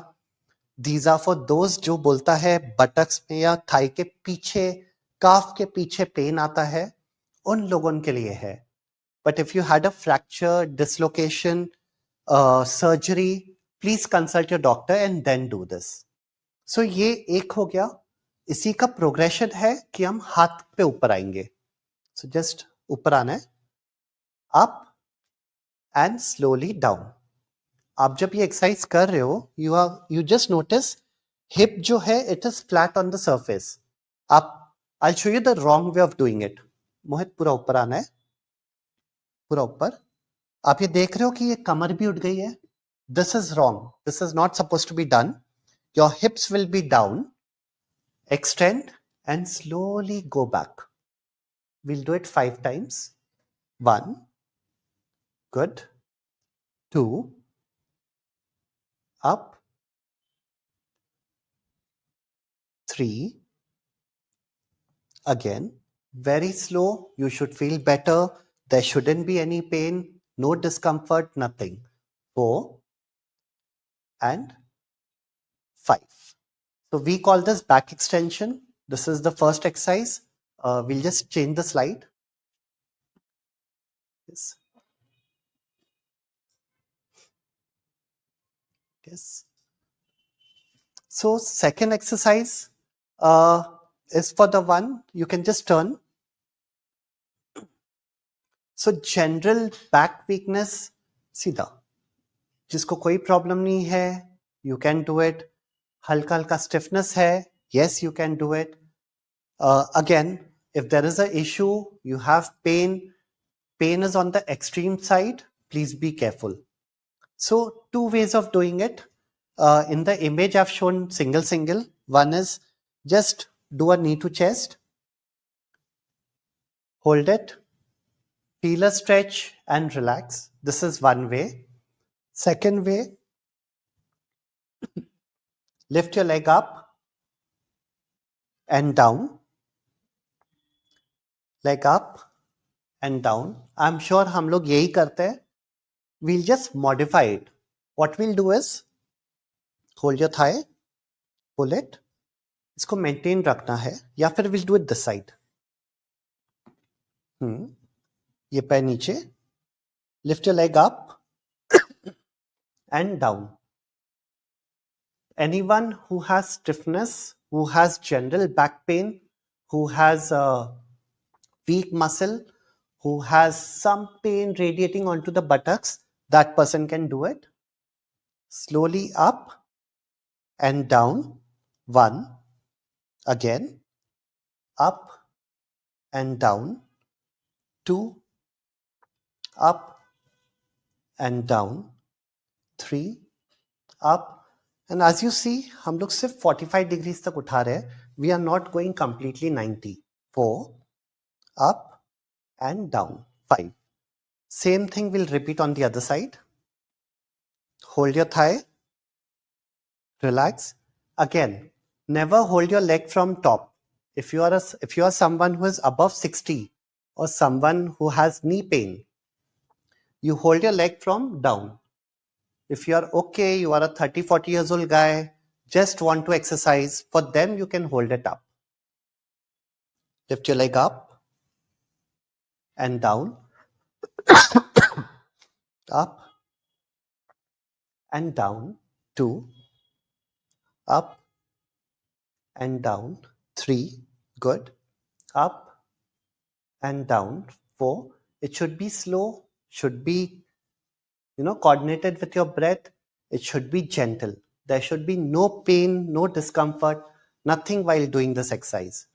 These are for those जो बोलता है buttocks में या thigh के पीछे, calf के पीछे पेन आता है, उन लोगों के लिए है. But if you had a fracture, dislocation, surgery, please consult your doctor and then do this. So ये एक हो गया. इसी का प्रोग्रेशन है कि हम हाथ पे ऊपर आएंगे. So just ऊपर आना है, up and slowly down. आप जब ये एक्सरसाइज कर रहे हो, you just notice hip जो है it is flat on the surface. I'll show you the wrong way of doing it. मोहित पूरा ऊपर आना है, पूरा ऊपर. आप ये देख रहे हो कि ये कमर भी उठ गई है. This is wrong. This is not supposed to be done. Your hips will be down. Extend and slowly go back. We'll do it 5 times. 1, good. 2, up. 3, again. Very slow. You should feel better. There shouldn't be any pain, no discomfort, nothing. 4 and 5. So we call this back extension. This is the first exercise. We'll just change the slide. Yes. Yes. So second exercise is for the one you can just turn. So general back weakness, सीधा. जिसको कोई problem नहीं है, you can do it. हल्का हल्का stiffness है, yes you can do it. Again, if there is an issue, you have pain is on the extreme side, please be careful. So 2 ways of doing it. In the image I've shown single. One is just do a knee to chest, hold it, feel a stretch and relax. This is one way. Second way, lift your leg up and down, leg up and down. I'm sure हम लोग यही करते हैं. We'll just modify it. What we'll do is hold your thigh, pull it. इसको maintain रखना है या फिर we'll do it this side. ये पैर नीचे, lift your leg up and down. Anyone who has stiffness, who has general back pain, who has weak muscle, who has some pain radiating onto the buttocks, that person can do it. Slowly up and down. 1, again, up and down. 2, up and down. 3, up. And as you see, हम लोग सिर्फ 45 degrees तक उठा रहे हैं. We are not going completely 90. 4, up and down. 5. Same thing will repeat on the other side. Hold your thigh, relax. Again, never hold your leg from top. If you are someone who is above 60 or someone who has knee pain, you hold your leg from down. If you are okay, you are a 30, 40 years old guy, just want to exercise, for them you can hold it up. Lift your leg up and down, up and down, 2, up and down, 3, good, up and down, 4. It should be slow, should be coordinated with your breath. It should be gentle. There should be no pain, no discomfort, nothing while doing this exercise.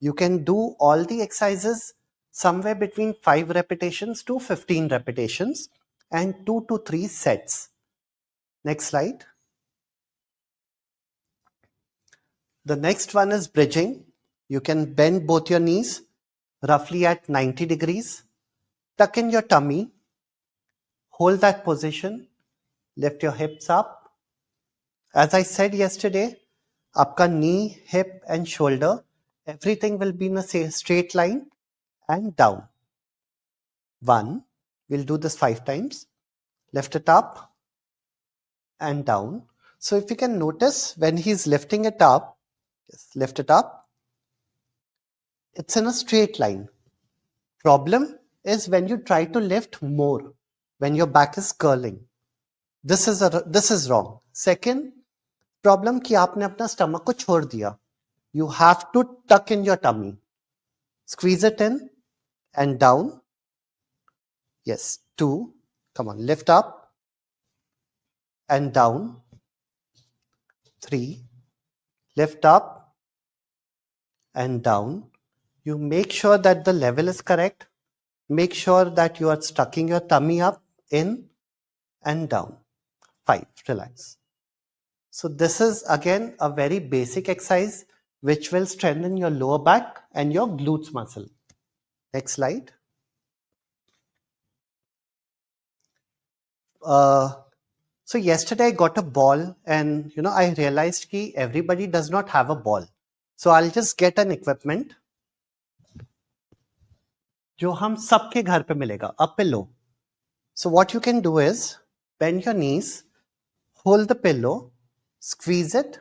You can do all the exercises somewhere between 5 repetitions to 15 repetitions and 2 to 3 sets. Next slide. The next one is bridging. You can bend both your knees roughly at 90 degrees. Tuck in your tummy. Hold that position. Lift your hips up. As I said yesterday, आपका knee, hip and shoulder, everything will be in a straight line and down. 1. We'll do this 5 times. Lift it up and down. So if you can notice, when he's lifting it up, just lift it up, it's in a straight line. Problem is when you try to lift more, when your back is curling. This is wrong. Second problem कि आपने अपना stomach को छोड़ दिया. You have to tuck in your tummy. Squeeze it in and down. Yes, 2. Come on, lift up and down. 3. Lift up and down. You make sure that the level is correct. Make sure that you are tucking your tummy up, in and down. 5. Relax. So this is again a very basic exercise which will strengthen your lower back and your glutes muscle. Next slide. So yesterday I got a ball and I realized that everybody does not have a ball. So I'll just get an equipment जो हम सबके घर पे मिलेगा, a pillow. So what you can do is bend your knees, hold the pillow, squeeze it.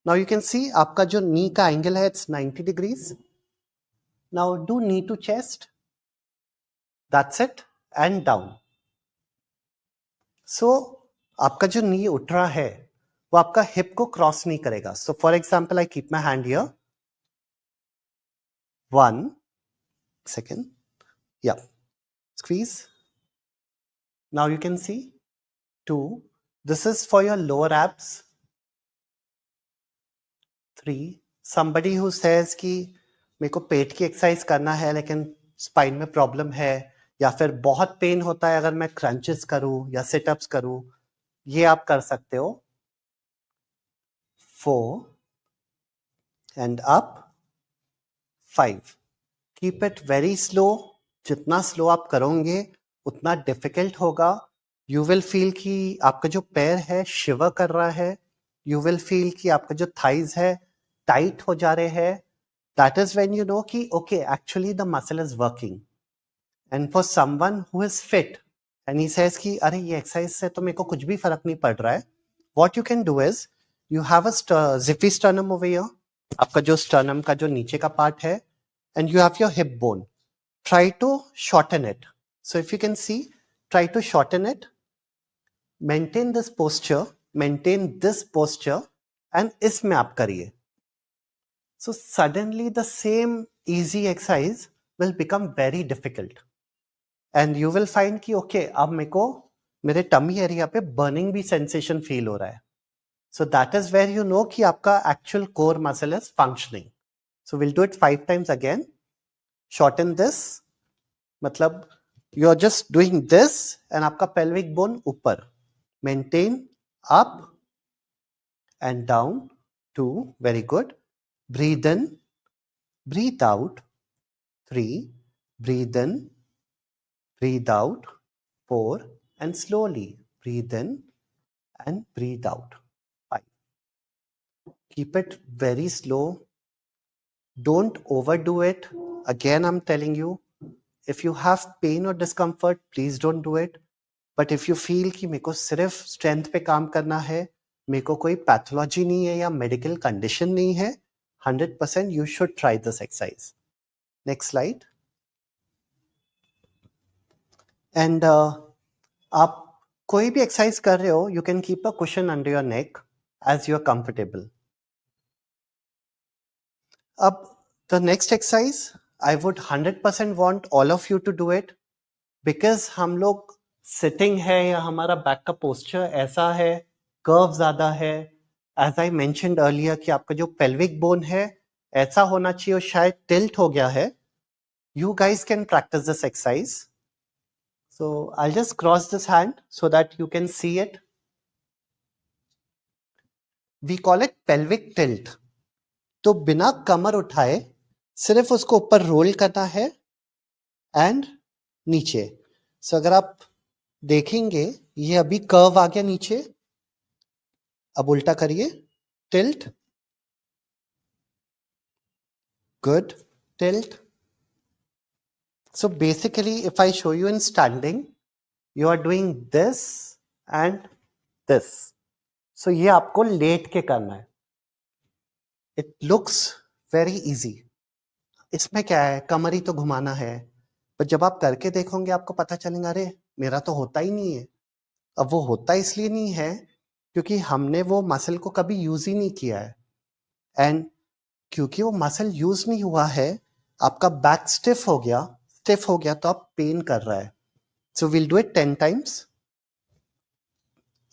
Now you can see आपका जो knee का angle है, it's 90 degrees. Now do knee to chest. That's it. And down. So आपका जो knee उठ रहा है वो आपका hip को cross नहीं करेगा. So for example, I keep my hand here. 1 second. Yeah. Squeeze. Now you can see 2. This is for your lower abs. 3. Somebody who says कि मेरे को पेट की एक्सरसाइज करना है लेकिन स्पाइन में प्रॉब्लम है या फिर बहुत पेन होता है अगर मैं क्रंचेस करूं या सिटअप्स करूं, ये आप कर सकते हो. 4 and up. 5. Keep it very slow. जितना स्लो आप करोगे उतना डिफिकल्ट होगा. यू विल फील कि आपका जो पैर है शिवर कर रहा है. यू विल फील कि आपका जो थाइज है टाइट हो जा रहे हैं. That is when you know कि okay actually the muscle is working. And for someone who is fit and he says कि अरे ये एक्सरसाइज से तो मेरे को कुछ भी फर्क नहीं पड़ रहा है, what you can do is you have a Zifi sternum over here. आपका जो स्टर्नम का जो नीचे का पार्ट है and you have your hip bone. Try to shorten it. So if you can see, try to shorten it. Maintain this posture. Maintain this posture. And इसमें आप करिए. So suddenly the same easy exercise will become very difficult. And you will find कि okay, अब मेरे को मेरे tummy area पे burning भी sensation feel हो रहा है. So that is where you know कि आपका actual core muscle is functioning. So we'll do it 5 times again. Shorten this. मतलब you are just doing this and आपका pelvic bone ऊपर. Maintain up and down. 2. Very good. Breathe in. Breathe out. 3. Breathe in. breathe out, 4, and slowly breathe in and breathe out, 5. Keep it very slow. Don't overdo it. Again, I'm telling you, if you have pain or discomfort, please don't do it. But if you feel कि मेरे को सिर्फ strength पे काम करना है, मेरे को कोई पैथोलॉजी नहीं है या मेडिकल कंडीशन नहीं है, 100% you should try this exercise. Next slide. And आप कोई भी एक्सरसाइज कर रहे हो, you can keep a cushion under your neck as you are comfortable. अब the next exercise, I would 100% want all of you to do it because हम लोग sitting है या हमारा बैक का पोस्चर ऐसा है, कर्व ज्यादा है. एज आई मेंशन्ड अर्लियर कि आपका जो पेल्विक बोन है ऐसा होना चाहिए और शायद टिल्ट हो गया है. You guys can practice this exercise. So I'll just cross this hand so that you can see it. We call it pelvic tilt. तो बिना कमर उठाए सिर्फ उसको ऊपर रोल करना है एंड नीचे. सो अगर आप देखेंगे ये अभी कर्व आ गया नीचे. अब उल्टा करिए. Tilt. Good. Tilt. So basically if I show you in standing, you are doing this and this. So ये आपको लेट के करना है. It looks very easy. इसमें क्या है, कमर ही तो घुमाना है. पर जब आप करके देखोगे आपको पता चलेगा अरे मेरा तो होता ही नहीं है. अब वो होता इसलिए नहीं है क्योंकि हमने वो मसल को कभी यूज ही नहीं किया है. एंड क्योंकि वो मसल यूज नहीं हुआ है, आपका बैक स्टिफ हो गया तो आप पेन कर रहा है. So will do it 10 times.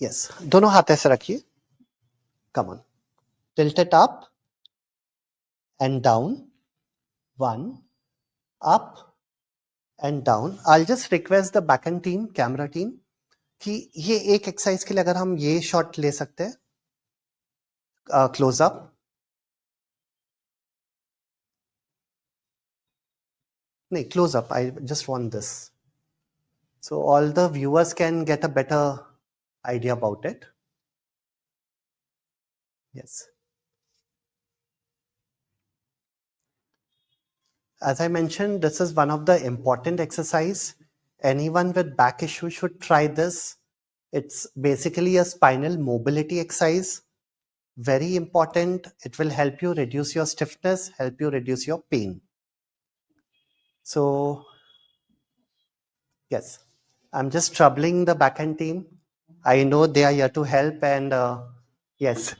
Yes, दोनों हाथ ऐसे रखिए. Come on. Tilt it up and down. 1 up and down. I just request the back and team, camera team, कि ये एक एक्सरसाइज के लिए अगर हम ये शॉट ले सकते हैं, क्लोज अप. नहीं, close up. I just want this. So all the viewers can get a better idea about it. Yes. As I mentioned, this is one of the important exercise. Anyone with back issue should try this. It's basically a spinal mobility exercise. Very important. It will help you reduce your stiffness, help you reduce your pain. So yes, I'm just troubling the backend team. I know they are here to help and yes,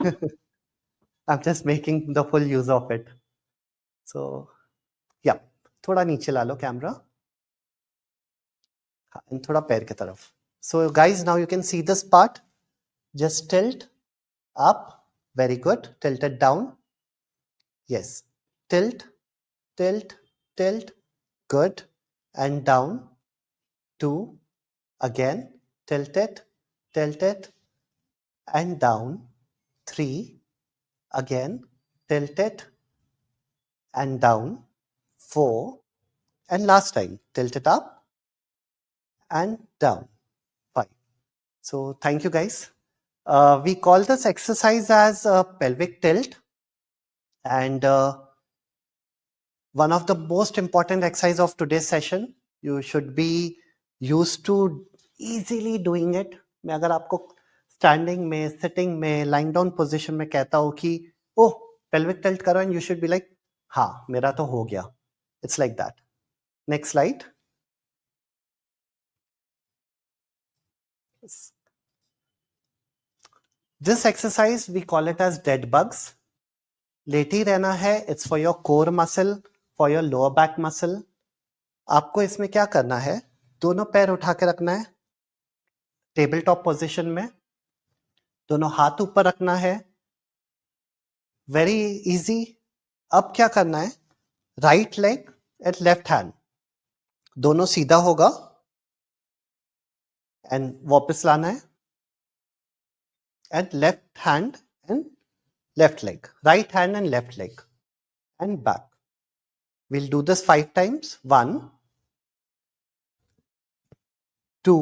I'm just making the full use of it. So yeah, थोड़ा नीचे ला लो camera and थोड़ा पैर की तरफ. So guys, now you can see this part. Just tilt up. Very good. Tilt it down. Yes. Tilt, tilt, tilt. Good. And down. 2. Again. Tilt it, and down. 3. Again. Tilt it and down. 4. And last time. Tilt it up and down. 5. So thank you guys. We call this exercise as a pelvic tilt, and one of the most important exercise of today's session. You should be used to easily doing it. मैं अगर आपको standing में, sitting में, lying down position में कहता हूँ कि ओह pelvic tilt करो, and you should be like हाँ मेरा तो हो गया. It's like that. Next slide. This exercise we call it as dead bugs. लेटे ही रहना है. It's for your core muscle, for your lower back muscle. आपको इसमें क्या करना है, दोनों पैर उठा के रखना है टेबल टॉप पोजिशन में. दोनों हाथ ऊपर रखना है. Very easy. अब क्या करना है, right leg at left hand, दोनों सीधा होगा एंड वापस लाना है. And left hand and left leg, right hand and left leg, and back. We'll do this 5 times. 1, 2,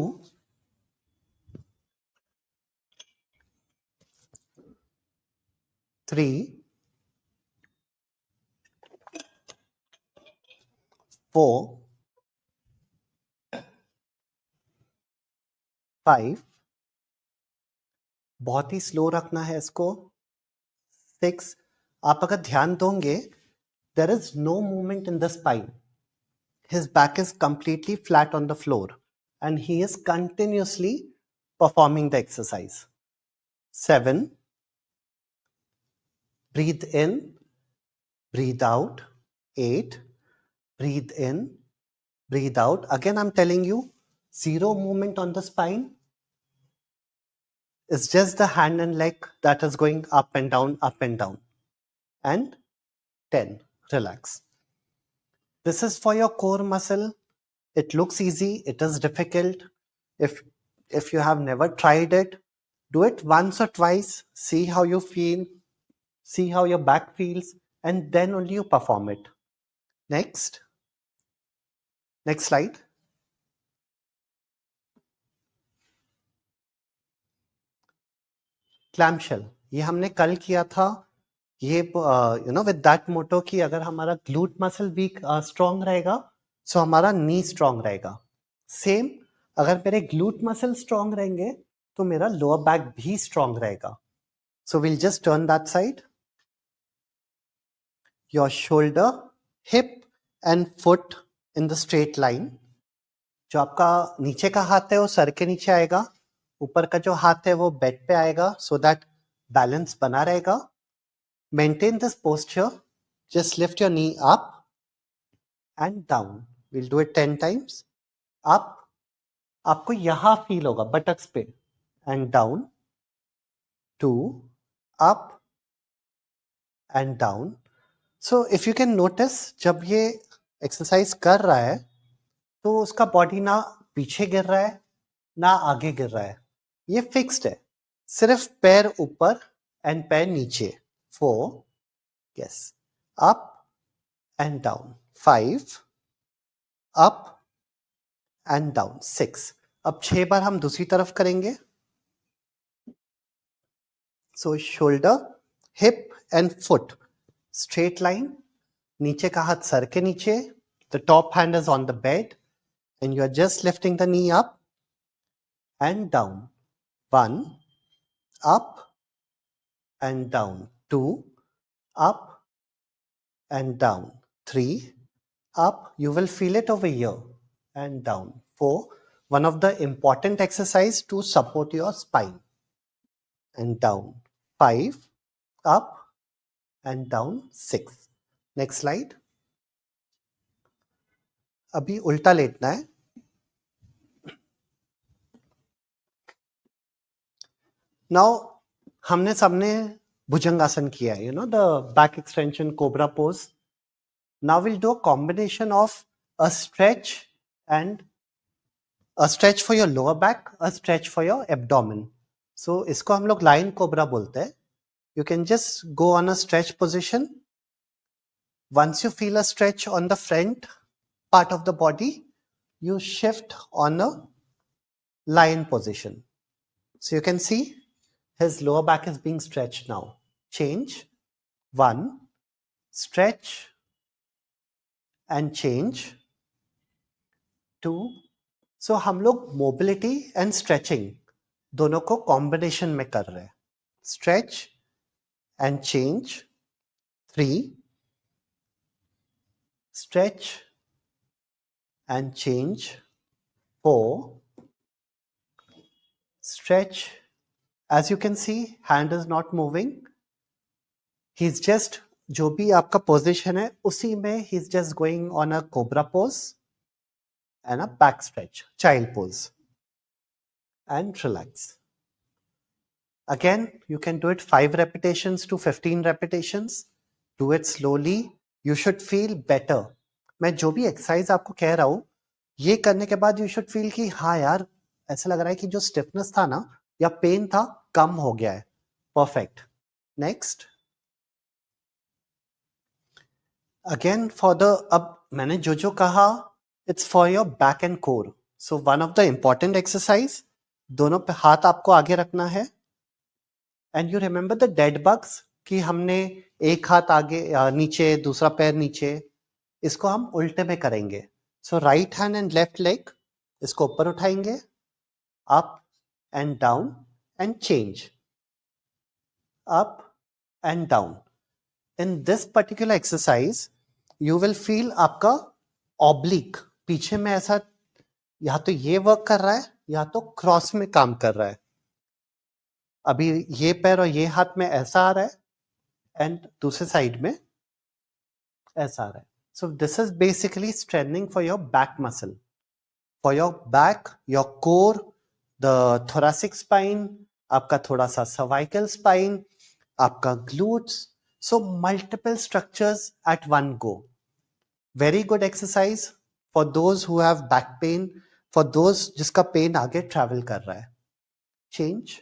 3, 4, 5, बहुत ही स्लो रखना है इसको, 6. आप अगर ध्यान दोगे, there is no movement in the spine. His back is completely flat on the floor and he is continuously performing the exercise. 7, breathe in, breathe out. 8, breathe in, breathe out. Again, I'm telling you, zero movement on the spine. It's just the hand and leg that is going up and down, up and down. And 10, relax. This is for your core muscle. It looks easy, it is difficult. If you have never tried it, do it once or twice, see how you feel, see how your back feels, and then only you perform it. Next slide. क्लैम्पशेल, ये हमने कल किया था, ये with that मोटो कि अगर हमारा glute muscle week strong रहेगा सो हमारा नी स्ट्रांग रहेगा. सेम, अगर मेरे ग्लूट मसल स्ट्रांग रहेंगे तो मेरा लोअर बैक भी स्ट्रांग रहेगा. So will just turn that side. Your shoulder, hip and foot in the straight line. जो आपका नीचे का हाथ है वो सर के नीचे आएगा, ऊपर का जो हाथ है वो बेड पे आएगा, सो दैट बैलेंस बना रहेगा. Maintain this posture. Just lift your knee up and down. We'll do it 10 times. Up. आपको यहाँ फील होगा बटक्स पे. And down. 2. Up. And down. So if you can notice, जब ये एक्सरसाइज कर रहा है तो उसका बॉडी ना पीछे गिर रहा है ना आगे गिर रहा है, ये फिक्स्ड है. सिर्फ पैर ऊपर एंड पैर नीचे. 4. Yes. Up and down. 5. Up and down. 6. अब 6 बार हम दूसरी तरफ करेंगे. So shoulder, hip and foot. Straight line. नीचे का हाथ सर के नीचे. The top hand is on the bed and you are just lifting the knee up and down. 1. Up and down. 2. Up and down. 3. Up. You will feel it over here and down. 4. One of the important exercise to support your spine. And down. 5. Up and down. 6. Next slide. अभी उल्टा लेटना है. Now हमने सबने भुजंगासन किया है, the back extension cobra pose. Now we'll do a combination of a stretch for your lower back, a stretch for your abdomen. So इसको हम लोग lion cobra बोलते हैं. You can just go on a stretch position. Once you feel a stretch on the front part of the body, you shift on a lion position. So you can see his lower back is being stretched now. Change. 1. Stretch and change. 2. So हम लोग mobility and stretching दोनों को combination में कर रहे हैं. Stretch and change. 3. Stretch and change. 4. Stretch. As you can see, hand is not moving. He's just, जो भी आपका position है उसी में he's just going on a cobra pose and a back stretch, child pose, and relax. Again, you can do it 5 repetitions to 15 repetitions. Do it slowly. You should feel better. मैं जो भी exercise आपको कह रहा हूँ, ये करने के बाद you should feel कि हाँ यार, ऐसा लग रहा है कि जो stiffness था ना या pain था कम हो गया है. Perfect. Next. Again for the, अब मैंने जो कहा, it's for your back and core. So one of the important exercise, दोनों पे हाथ आपको आगे रखना है and you remember the dead bugs कि हमने एक हाथ आगे नीचे, दूसरा पैर नीचे, इसको हम उल्टे में करेंगे. So right hand and left leg इसको ऊपर उठाएंगे, up and down and change, up and down. In this particular exercise you will feel आपका ऑब्लिक पीछे में ऐसा या तो ये वर्क कर रहा है या तो क्रॉस में काम कर रहा है. अभी ये पैर और ये हाथ में ऐसा आ रहा है एंड दूसरे साइड में ऐसा आ रहा है. So this is basically strengthening for your back muscle, for your back, your core, the thoracic spine, आपका थोड़ा सा सर्वाइकल स्पाइन, आपका glutes. So multiple structures at one go. Very good exercise for those who have back pain, for those जिसका pain आगे travel कर रहा है. Change.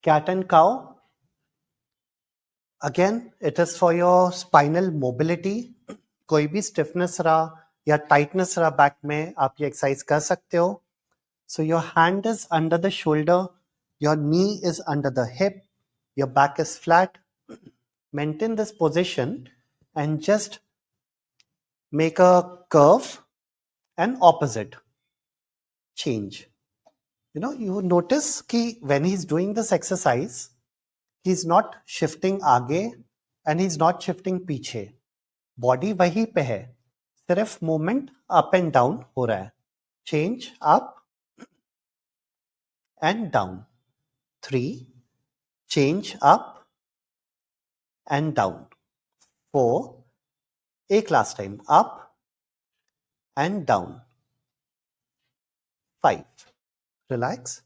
Cat and cow. Again, it is for your spinal mobility. कोई भी stiffness रहा या tightness रहा बैक में, आप ये एक्सरसाइज कर सकते हो. So your hand is under the shoulder, your knee is under the hip, your back is flat. Maintain this position and just make a curve and opposite. Change. You notice कि when he's doing this exercise, he's not shifting आगे and he's not shifting पीछे. Body वहीं पे है, सिर्फ movement up and down हो रहा है. Change, up and down. 3, change up and down. 4, एक last time, up and down. 5, relax.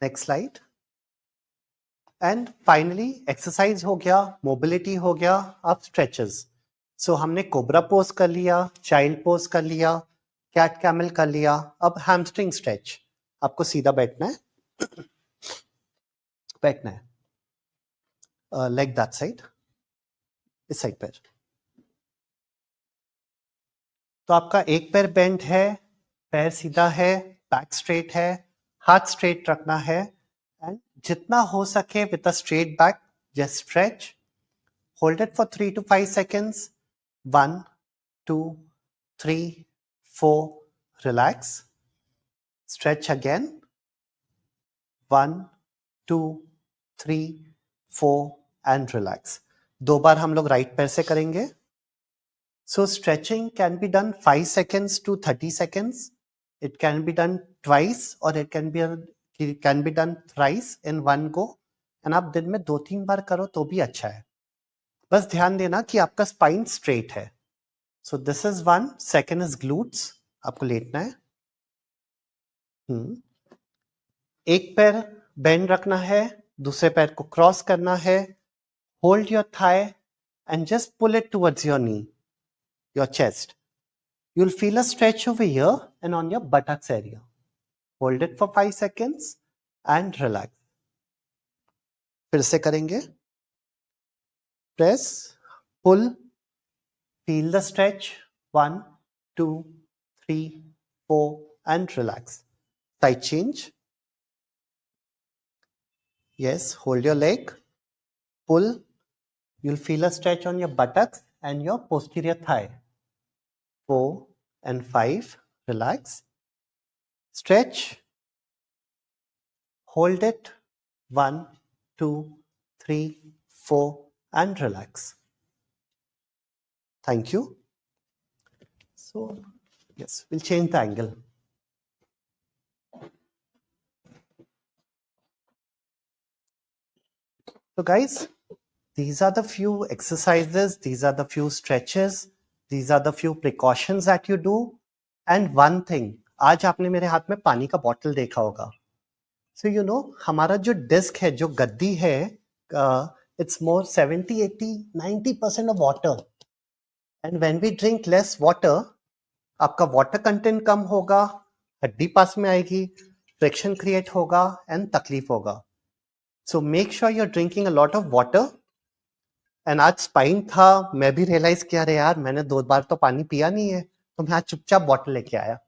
Next slide. And finally exercise हो गया, मोबिलिटी हो गया, अब स्ट्रेचेस. सो हमने कोबरा पोज कर लिया, चाइल्ड पोज कर लिया, कैट कैमल कर लिया. अब हैमस्ट्रिंग स्ट्रेच. आपको सीधा बैठना है, बैठना है, लेग दैट साइड, इस साइड पैर. तो आपका एक पैर बेंड है, पैर सीधा है, बैक स्ट्रेट है, हाथ स्ट्रेट रखना है एंड जितना हो सके with a straight back just stretch. Hold it for 3 to 5 seconds. 1, 2, 3, 4. Relax. Stretch again. 1, 2, 3, 4 and relax. 2 बार हम लोग राइट पैर से करेंगे. So stretching can be done 5 seconds to 30 seconds. It can be done twice or it can be done thrice in one go. And आप दिन में 2-3 बार करो तो भी अच्छा है. बस ध्यान देना कि आपका स्पाइन स्ट्रेट है. So this is one. Second is glutes. आपको लेटना है. एक पैर बेंड रखना है, दूसरे पैर को क्रॉस करना है. Hold your thigh and just pull it towards your knee, your chest. You will feel a stretch over here and on your buttocks area. Hold it for 5 seconds and relax. फिर से करेंगे. Press, pull, feel the stretch. 1, 2, 3, 4 and relax. Side change. Yes, hold your leg. Pull. You'll feel a stretch on your buttocks and your posterior thigh. 4 and 5. Relax. Stretch. Hold it. 1, 2, 3, 4 and relax. Thank you. So, yes, we'll change the angle. So guys, these are the few exercises, these are the few stretches, these are the few precautions that you do. And one thing, आज आपने मेरे हाथ में पानी का bottle देखा होगा. So हमारा जो डिस्क है, जो गद्दी है, it's more 70, 80, 90% of water. And when we drink less water, आपका वाटर कंटेंट कम होगा, हड्डी पास में आएगी, फ्रिक्शन क्रिएट होगा एंड तकलीफ होगा. So make sure you're drinking a lot of water and आज स्पाइन था, मैं भी रियलाइज किया अरे यार मैंने 2 बार तो पानी पिया नहीं है, तो मैं आज चुपचाप बॉटल लेके आया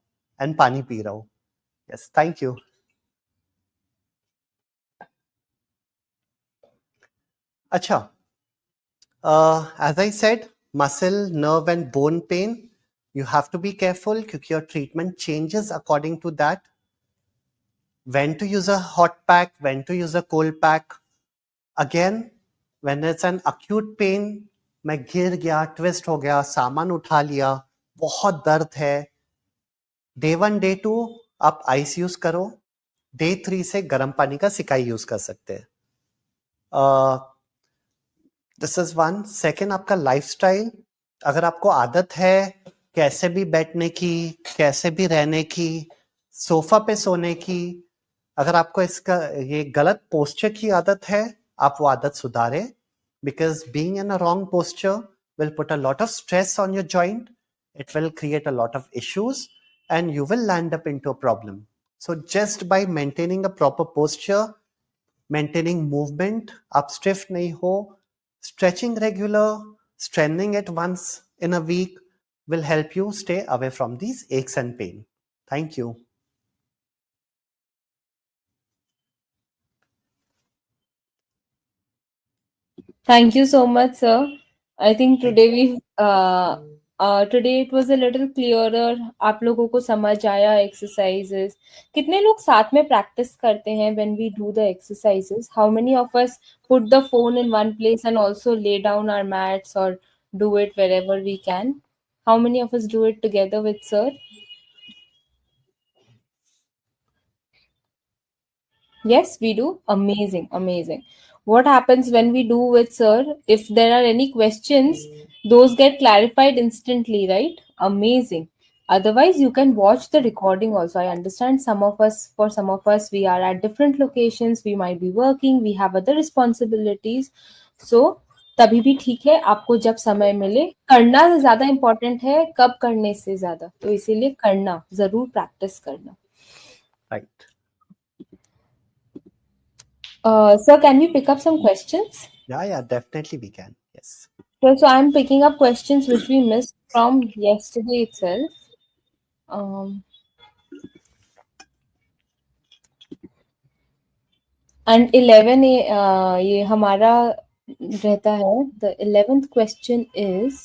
एंड पानी पी रहा हूँ. Yes, thank you. अच्छा, as I said, muscle, nerve and bone pain, you have to be careful क्योंकि your treatment changes according to that. When to use a hot pack, when to use a cold pack. Again, when it's an acute pain, मैं गिर गया, twist हो गया, सामान उठा लिया, बहुत दर्द है, डे 1 डे 2 आप आइस यूज करो, डे 3 से गर्म पानी का सिकाई यूज कर सकते हैं. This is one. सेकेंड, आपका लाइफस्टाइल. अगर आपको आदत है कैसे भी बैठने की, कैसे भी रहने की, सोफा पे सोने की, अगर आपको इसका ये गलत पोस्चर की आदत है, आप वो आदत सुधारें. Because being in a wrong posture will put a lot of stress on your joint. It will create a lot of issues and you will land up into a problem. So just by maintaining a proper posture, maintaining movement, आप stiff नहीं हो, stretching regular, strengthening it once in a week will help you stay away from these aches and pain. Thank you. Thank you so much, sir. I think today it was a little clearer. आप लोगों को समझ आया exercises. कितने लोग साथ में practice करते हैं when we do the exercises? How many of us put the phone in one place and also lay down our mats or do it wherever we can? How many of us do it together with sir? Yes, we do. Amazing, amazing. What happens when we do with sir? If there are any questions, those get clarified instantly, right? Amazing. Otherwise, you can watch the recording also. I understand for some of us, we are at different locations, we might be working, we have other responsibilities. So, तभी भी ठीक है, आपको जब समय मिले, करना ज्यादा इम्पोर्टेंट है कब करने से ज्यादा, तो इसीलिए करना, जरूर प्रैक्टिस करना. Right. Sir, can we pick up some questions? Yeah, definitely we can. Yes. So I'm picking up questions which we missed from yesterday itself. And 11 ये हमारा रहता है. The 11th question is,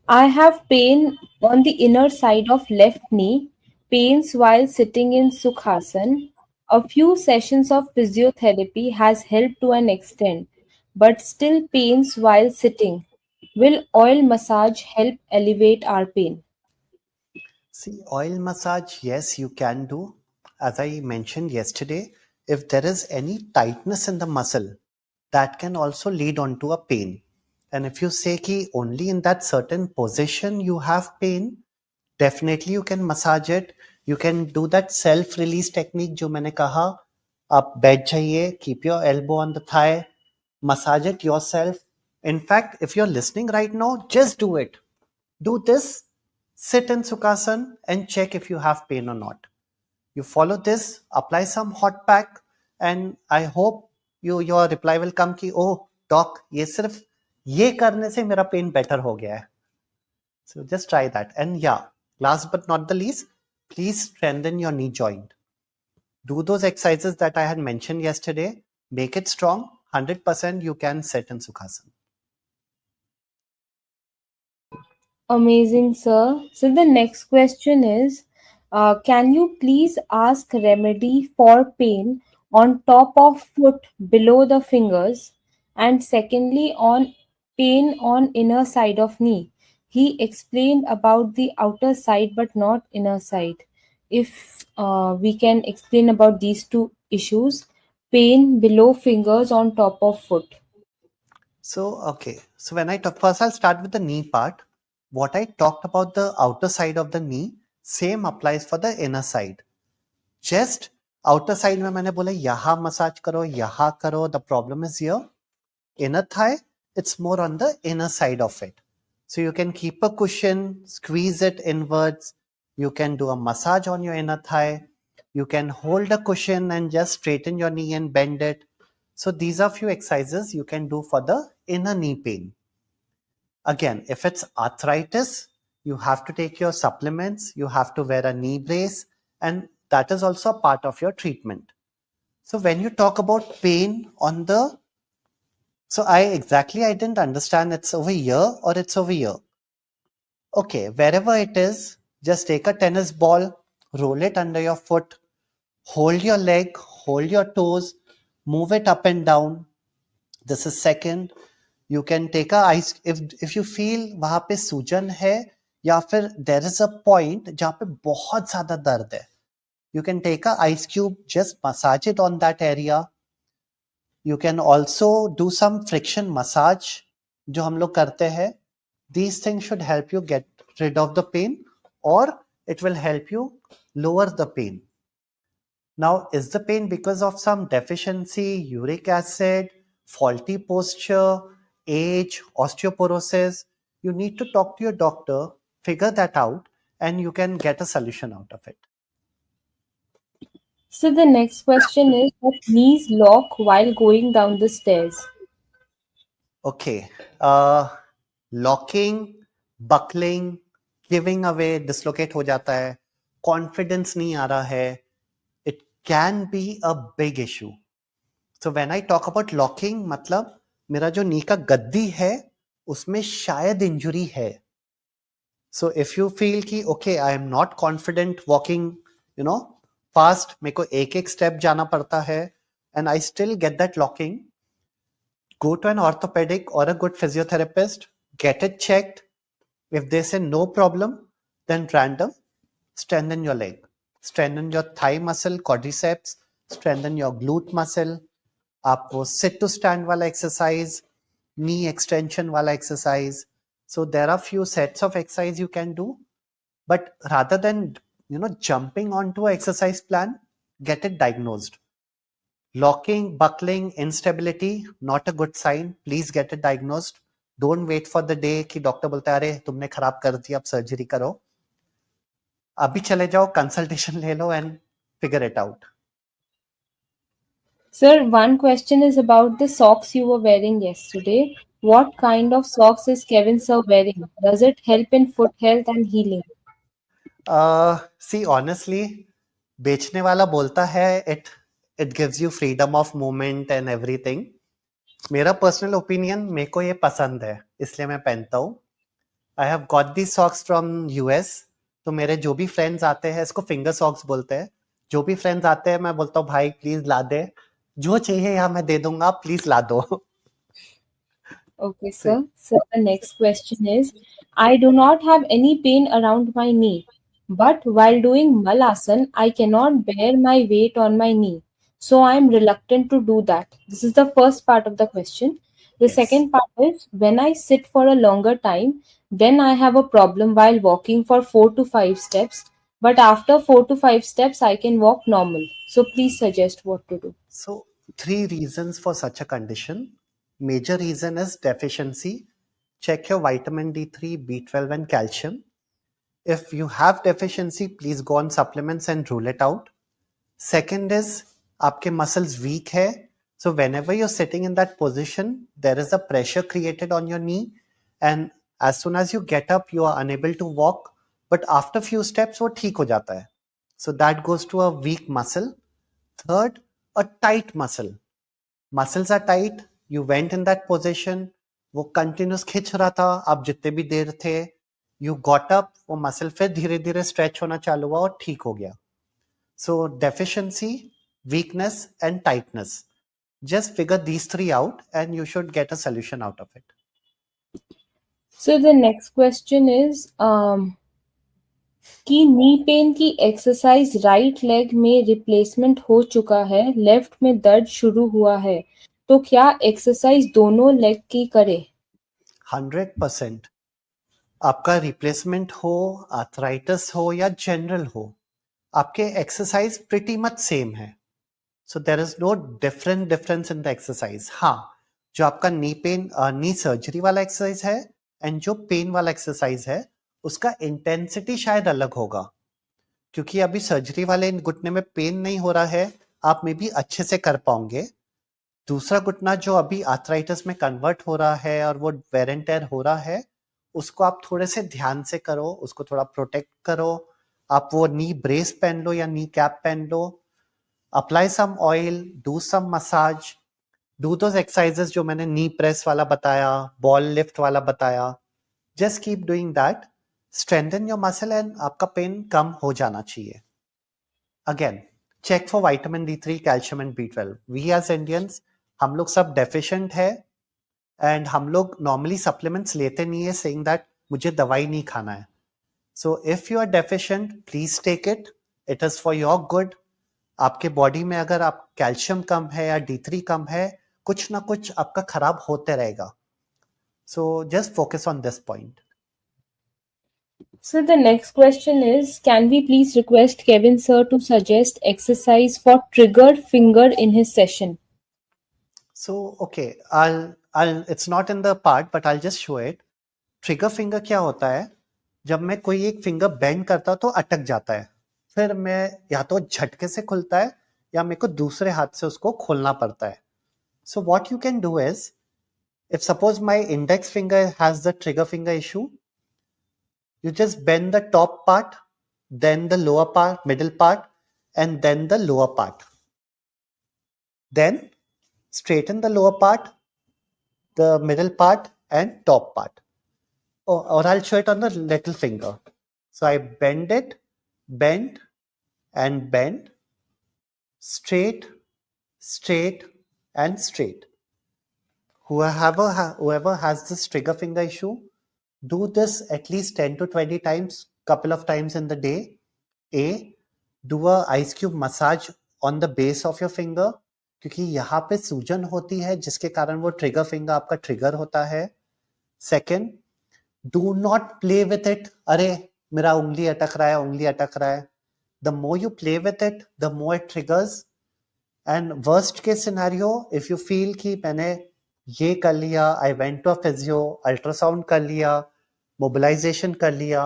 I have pain on the inner side of left knee, pains while sitting in Sukhasana. A few sessions of physiotherapy has helped to an extent, but still pains while sitting. Will oil massage help elevate our pain? See, oil massage, yes, you can do. As I mentioned yesterday, if there is any tightness in the muscle, that can also lead on to a pain. And if you say ki only in that certain position you have pain, definitely you can massage it. You can do that self-release technique जो मैंने कहा. आप बैठ जाइए, keep your elbow on the thigh, massage it yourself. In fact, if you're listening right now, just do it. Do this, sit in Sukhasana and check if you have pain or not. You follow this, apply some hot pack, and I hope your reply will come कि oh doc, ये सिर्फ ये करने से मेरा pen better हो गया है. So just try that. And yeah, last but not the least, please strengthen your knee joint. Do those exercises that I had mentioned yesterday. Make it strong. 100% you can sit in Sukhasana. Amazing, sir. So the next question is, can you please ask remedy for pain on top of foot below the fingers, and secondly on pain on inner side of knee? He explained about the outer side but not inner side. If we can explain about these two issues, pain below fingers on top of foot. So, okay. So when I talk first, I'll start with the knee part. What I talked about the outer side of the knee, same applies for the inner side. Just outer side में मैंने बोला यहाँ massage करो, यहाँ करो. The problem is here. Inner thigh, it's more on the inner side of it. So you can keep a cushion, squeeze it inwards. You can do a massage on your inner thigh. You can hold a cushion and just straighten your knee and bend it. So these are few exercises you can do for the inner knee pain. Again, if it's arthritis, you have to take your supplements, you have to wear a knee brace, and that is also a part of your treatment. So when you talk about pain on the, so I didn't understand, it's over here or it's over here. Okay, wherever it is, just take a tennis ball, roll it under your foot, hold your leg, hold your toes, move it up and down. This is second. You can take a ice, if you feel वहां पे सूजन है या फिर there is a point जहाँ पे बहुत ज्यादा दर्द है, you can take a ice cube, just massage it on that area. You can also do some friction massage जो हम लोग करते हैं. These things should help you get rid of the pain, or it will help you lower the pain. Now, is the pain because of some deficiency, uric acid, faulty posture, age, osteoporosis? You need to talk to your doctor, figure that out, and you can get a solution out of it. So the next question is that knees lock while going down the stairs. Okay. Locking, buckling, giving away, dislocate हो जाता है, confidence नहीं आ रहा है, it can be a big issue. So when I talk about locking, मतलब मेरा जो नी का गद्दी है उसमें शायद इंजुरी है. So if you feel कि okay, I am not confident walking, fast, मेरे को एक step जाना पड़ता है, and I still get that locking, go to an orthopedic or a good physiotherapist, get it checked. If they say no problem, then random, strengthen your leg, strengthen your thigh muscle, quadriceps, strengthen your glute muscle. आपको sit to stand वाला exercise, knee extension वाला exercise. So there are few sets of exercise you can do, but rather than jumping onto an exercise plan, get it diagnosed. Locking, buckling, instability, not a good sign. Please get it diagnosed. Don't wait for the day कि doctor बोलता है अरे तुमने खराब कर दिया, अब surgery करो. अभी चले जाओ, कंसल्टेशन ले लो and figure it out. Sir, one question is about the socks you were wearing yesterday. What kind of socks is Kevin sir wearing? Does it help in foot health and healing? See, honestly, बेचने वाला बोलता है it gives you freedom of movement and everything. मेरा personal opinion, मेरे को ये पसंद है इसलिए मैं पहनता हूँ. I have got the socks from US. तो मेरे जो भी फ्रेंड्स आते हैं, इसको फिंगर सॉक्स बोलते हैं, जो भी फ्रेंड्स आते हैं मैं बोलता हूँ भाई प्लीज ला दे, जो चाहिए यहाँ मैं दे दूंगा, प्लीज ला दो. Okay, sir. So the next question is, I do not have any pain around my knee, but while doing malasan, I cannot bear my weight on my knee. So I am reluctant to do that. This is the first part of the question. The Yes. second part is, when I sit for a longer time, then I have a problem while walking for 4 to 5 steps. But after 4 to 5 steps, I can walk normal. So please suggest what to do. So, three reasons for such a condition. Major reason is deficiency. Check your vitamin D3, B12, and calcium. If you have deficiency, please go on supplements and rule it out. Second is, आपके muscles weak है. So whenever you're sitting in that position, there is a pressure created on your knee, and as soon as you get up, you are unable to walk. But after few steps, वो ठीक हो जाता है. So that goes to a weak muscle. Third, a tight muscle. Muscles are tight. You went in that position. वो continuous खिंच रहा था. आप जितने भी देर थे, you got up. वो muscle फिर धीरे धीरे stretch होना चालू हुआ और ठीक हो गया. So deficiency, weakness, and tightness. Just figure these three out, and you should get a solution out of it. So the next question is, कि नी पेन की एक्सरसाइज राइट लेग में रिप्लेसमेंट हो चुका है, लेफ्ट में दर्द शुरू हुआ है, तो क्या एक्सरसाइज दोनों लेग की करे? 100%. आपका रिप्लेसमेंट हो, आर्थराइटिस हो या जनरल हो, आपके एक्सरसाइज प्रिटी मच सेम है. So there is no difference in the exercise. हाँ, जो आपका नी सर्जरी वाला एक्सरसाइज है एंड जो पेन वाला एक्सरसाइज है, उसका इंटेंसिटी शायद अलग होगा. क्योंकि अभी सर्जरी वाले घुटने में पेन नहीं हो रहा है, आप मे बी अच्छे से कर पाओगे। दूसरा घुटना जो अभी आर्थराइटिस में कन्वर्ट हो रहा है और वो वेर एंड टेयर हो रहा है, उसको आप थोड़े से ध्यान से करो, उसको थोड़ा प्रोटेक्ट करो। आप वो नी ब्रेस पहन लो या नी कैप पहन लो, apply some oil, do some massage, do those exercises जो मैंने नी प्रेस वाला बताया, बॉल लिफ्ट वाला बताया। Just keep doing that, strengthen your muscle and आपका पेन कम हो जाना चाहिए। Again, check for vitamin D3, calcium and B12। We as Indians, हम लोग सब डेफिशिएंट है एंड हम लोग नॉर्मली सप्लीमेंट्स लेते नहीं है सेइंग दैट मुझे दवाई नहीं खाना है। So if you are deficient, please take it, it is for your good. आपके बॉडी में अगर आप कैल्शियम कम है या D3 कम है, कुछ ना कुछ आपका खराब होते रहेगा। So just focus on this point. So the next question is, can we please request Kevin sir to suggest exercise for triggered finger in his session? So okay, I'll it's not in the part but I'll just show it. Trigger finger क्या होता है? जब मैं कोई एक finger bend करता तो अटक जाता है, फिर मैं या तो झटके से खुलता है या मेरे को दूसरे हाथ से उसको खोलना पड़ता है। So what you can do is, if suppose my index finger has the trigger finger issue, you just bend the top part, then the lower part, middle part, and then the lower part. Then straighten the lower part, the middle part, and top part. Or I'll show it on the little finger. So I bend it, bend, and bend, straight, straight, and straight. Whoever has this trigger finger issue, do this at least 10 to 20 times, couple of times in the day. A, do a ice cube massage on the base of your finger, क्योंकि यहाँ पे सूजन होती है जिसके कारण वो trigger finger आपका ट्रिगर होता है। Second, do not play with it, अरे मेरा उंगली अटक रहा है, उंगली अटक रहा है। The more you play with it, the more it triggers. And worst case scenario, if you feel कि मैंने ये कर लिया, I went to a physio, ultrasound कर लिया, मोबिलाइजेशन कर लिया,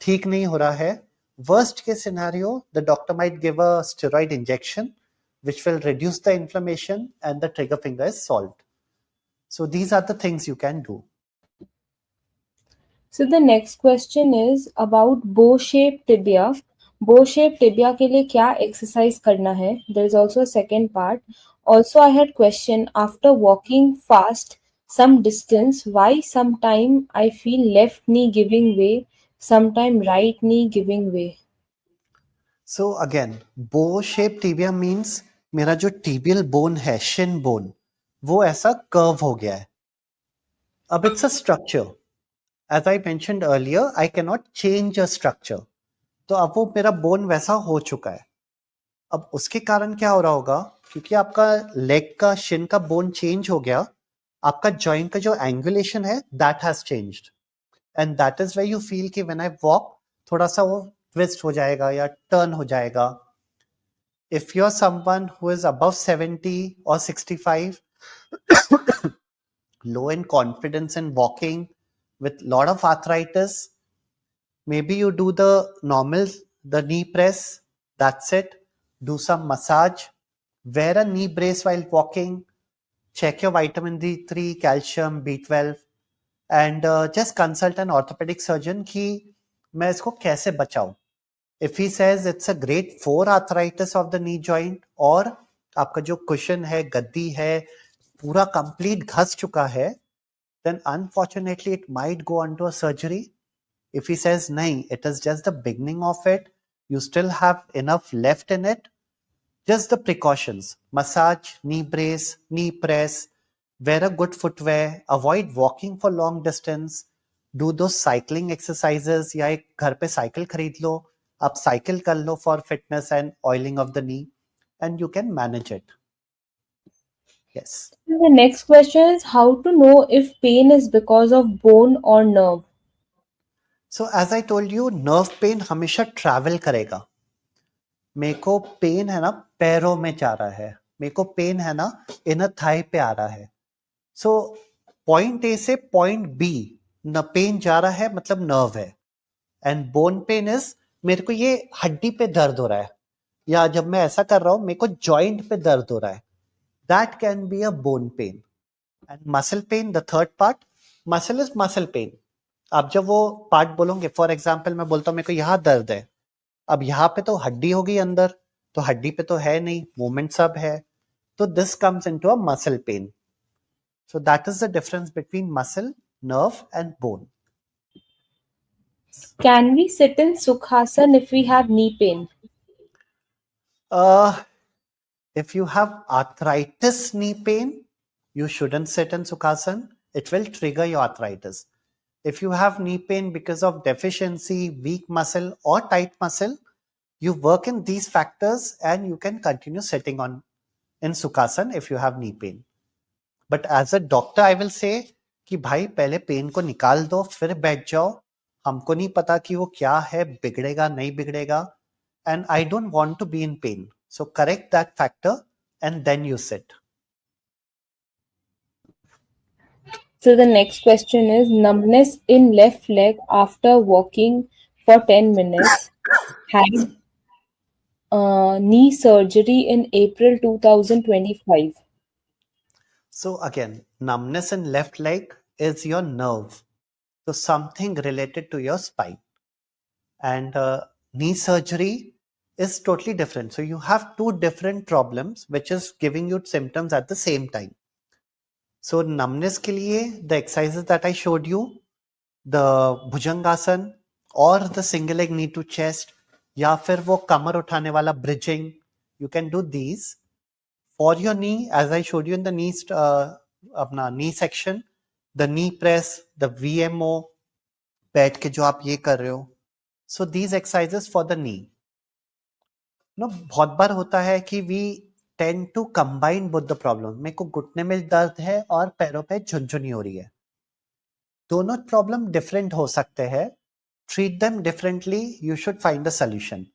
ठीक नहीं हो रहा है, worst case scenario, the doctor might give a steroid injection which will reduce the inflammation and the trigger finger is solved. So these are the things you can do. So the next question is about bow-shaped tibia. Bow-shaped tibia के लिए क्या exercise करना है? There is also a second part. Also, I had question after walking fast some distance, why sometime I feel left knee giving way, sometime right knee giving way. So again, bow shaped tibia means मेरा जो tibial bone है, shin bone, वो ऐसा curve हो गया है। अब it's a structure. As I mentioned earlier, I cannot change a structure. तो अब वो मेरा bone वैसा हो चुका है। अब उसके कारण क्या हो रहा होगा, क्योंकि आपका लेग का शिन का बोन चेंज हो गया, आपका जॉइंट का जो एंगुलेशन है that has changed and that is where you feel कि व्हेन आई वॉक थोड़ा सा वो ट्विस्ट हो जाएगा या टर्न हो जाएगा। If you are someone who is above 70 और 65, low in confidence in walking with lot of arthritis, maybe you do the normal, the knee press, that's it. Do some massage, wear a knee brace while walking, check your vitamin D3, calcium, B12, and just consult an orthopedic surgeon कि मैं इसको कैसे बचाऊं। If he says it's a grade 4 arthritis of the knee joint और आपका जो cushion है, गद्दी है, पूरा complete घस चुका है, then unfortunately it might go on to a surgery. If he says nahi, it is just the beginning of it, you still have enough left in it, just the precautions: massage, knee brace, knee press, wear a good footwear, avoid walking for long distance, do those cycling exercises या एक घर पे cycle खरीद लो, आप cycle कर लो for fitness and oiling of the knee, and you can manage it. Yes. The next question is how to know if pain is because of bone or nerve. So as I told you, nerve pain हमेशा travel करेगा। मेरे को pen है ना पैरों में जा रहा है, मेरे को पेन है ना इनर थाई पे आ रहा है। सो पॉइंट ए से पॉइंट बी न पेन जा रहा है मतलब नर्व है, एंड बोन पेन इज मेरे को ये हड्डी पे दर्द हो रहा है, या जब मैं ऐसा कर रहा हूँ मेरे को जॉइंट पे दर्द हो रहा है, that can be a bone pen. And muscle pain, the third part, muscle is muscle pain. आप जब वो पार्ट बोलोगे, फॉर एग्जाम्पल मैं बोलता हूँ मेरे को यहाँ दर्द है, अब यहाँ पे तो हड्डी होगी अंदर, तो हड्डी पे तो है नहीं, मूवमेंट सब है, तो this comes into a muscle pain. So that is the difference between muscle, nerve, and bone. Can we sit in Sukhasana if we have knee pain? Uh, if you have arthritis knee pain, you shouldn't sit in Sukhasana. It will trigger your arthritis. If you have knee pain because of deficiency, weak muscle, or tight muscle, you work in these factors and you can continue sitting on in Sukhasana if you have knee pain. But as a doctor I will say कि भाई पहले pen को निकाल दो फिर बैठ जाओ, हमको नहीं पता कि वो क्या है, बिगड़ेगा नहीं बिगड़ेगा, and I don't want to be in pain, so correct that factor and then you sit. So the next question is numbness in left leg after walking for 10 minutes. Had knee surgery in April 2025. So again, numbness in left leg is your nerve, so something related to your spine, and knee surgery is totally different. So you have two different problems which is giving you symptoms at the same time. So numbness के लिए the exercises that I showed you, the bhujangasana or the single leg knee to chest, या फिर वो कमर उठाने वाला bridging, you can do these. For your knee, as I showed you in the knee अपना knee section, the knee press, the VMO, बैठ के जो आप ये कर रहे हो, so these exercises for the knee. No, बहुत बार होता है कि we tend to combine both the problem. मेरे को घुटने में दर्द है और पैरों पे झुनझुनी हो रही है, दोनों प्रॉब्लम डिफरेंट हो सकते हैं, treat them differently, you should find a solution.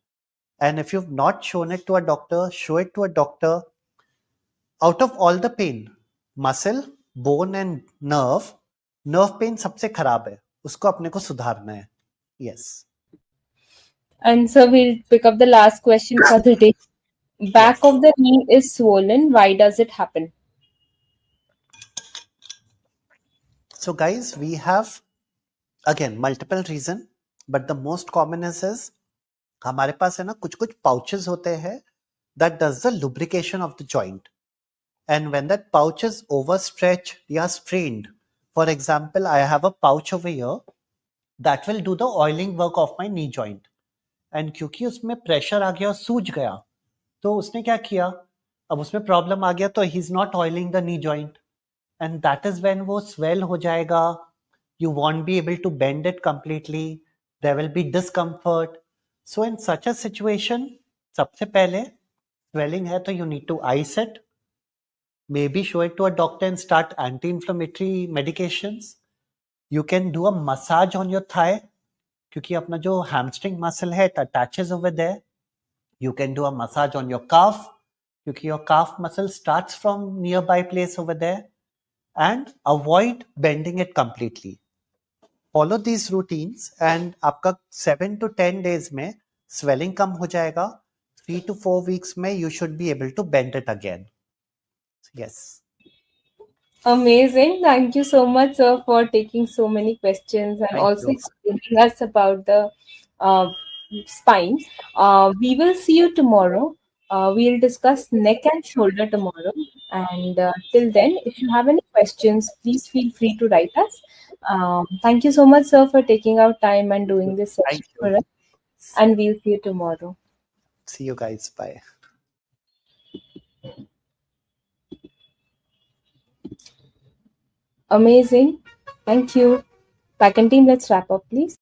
And if you've not shown it to a doctor, show it to a doctor. Out of all the pain, muscle, bone and nerve pain सबसे खराब है, उसको अपने को सुधारना है. Yes. And so we'll pick up the last question for the day. Back Yes. of the knee is swollen. Why does it happen? So guys, we have again multiple reason, but the most common is हमारे पास है ना कुछ कुछ pouches होते हैं that does the lubrication of the joint. And when that pouch is overstretched or strained, for example, I have a pouch over here that will do the oiling work of my knee joint. And क्योंकि उसमें pressure आ गया और सूज गया, तो उसने क्या किया, अब उसमें problem आ गया, तो he's not oiling the knee joint. And that is when वो swell हो जाएगा, you won't be able to bend it completely, there will be discomfort. So in such a situation, सबसे पहले swelling है तो you need to ice it, maybe show it to a doctor and start anti-inflammatory medications. You can do a massage on your thigh, क्योंकि अपना जो hamstring muscle है it attaches over there. You can do a massage on your calf, क्योंकि your calf muscle starts from nearby place over there, and avoid bending it completely. Follow these routines and आपका 7 to 10 days में swelling कम हो जाएगा, 3 to 4 weeks में you should be able to bend it again. Yes. Amazing. Thank you so much, sir, for taking so many questions and Thank also you. explaining us about the uh, spine. We will see you tomorrow. We'll discuss neck and shoulder tomorrow. And till then, if you have any questions, please feel free to write us. Thank you so much, sir, for taking out time and doing this Thank session you. for us. And we'll see you tomorrow. See you guys. Bye. Amazing. Thank you. Back and team, let's wrap up, please.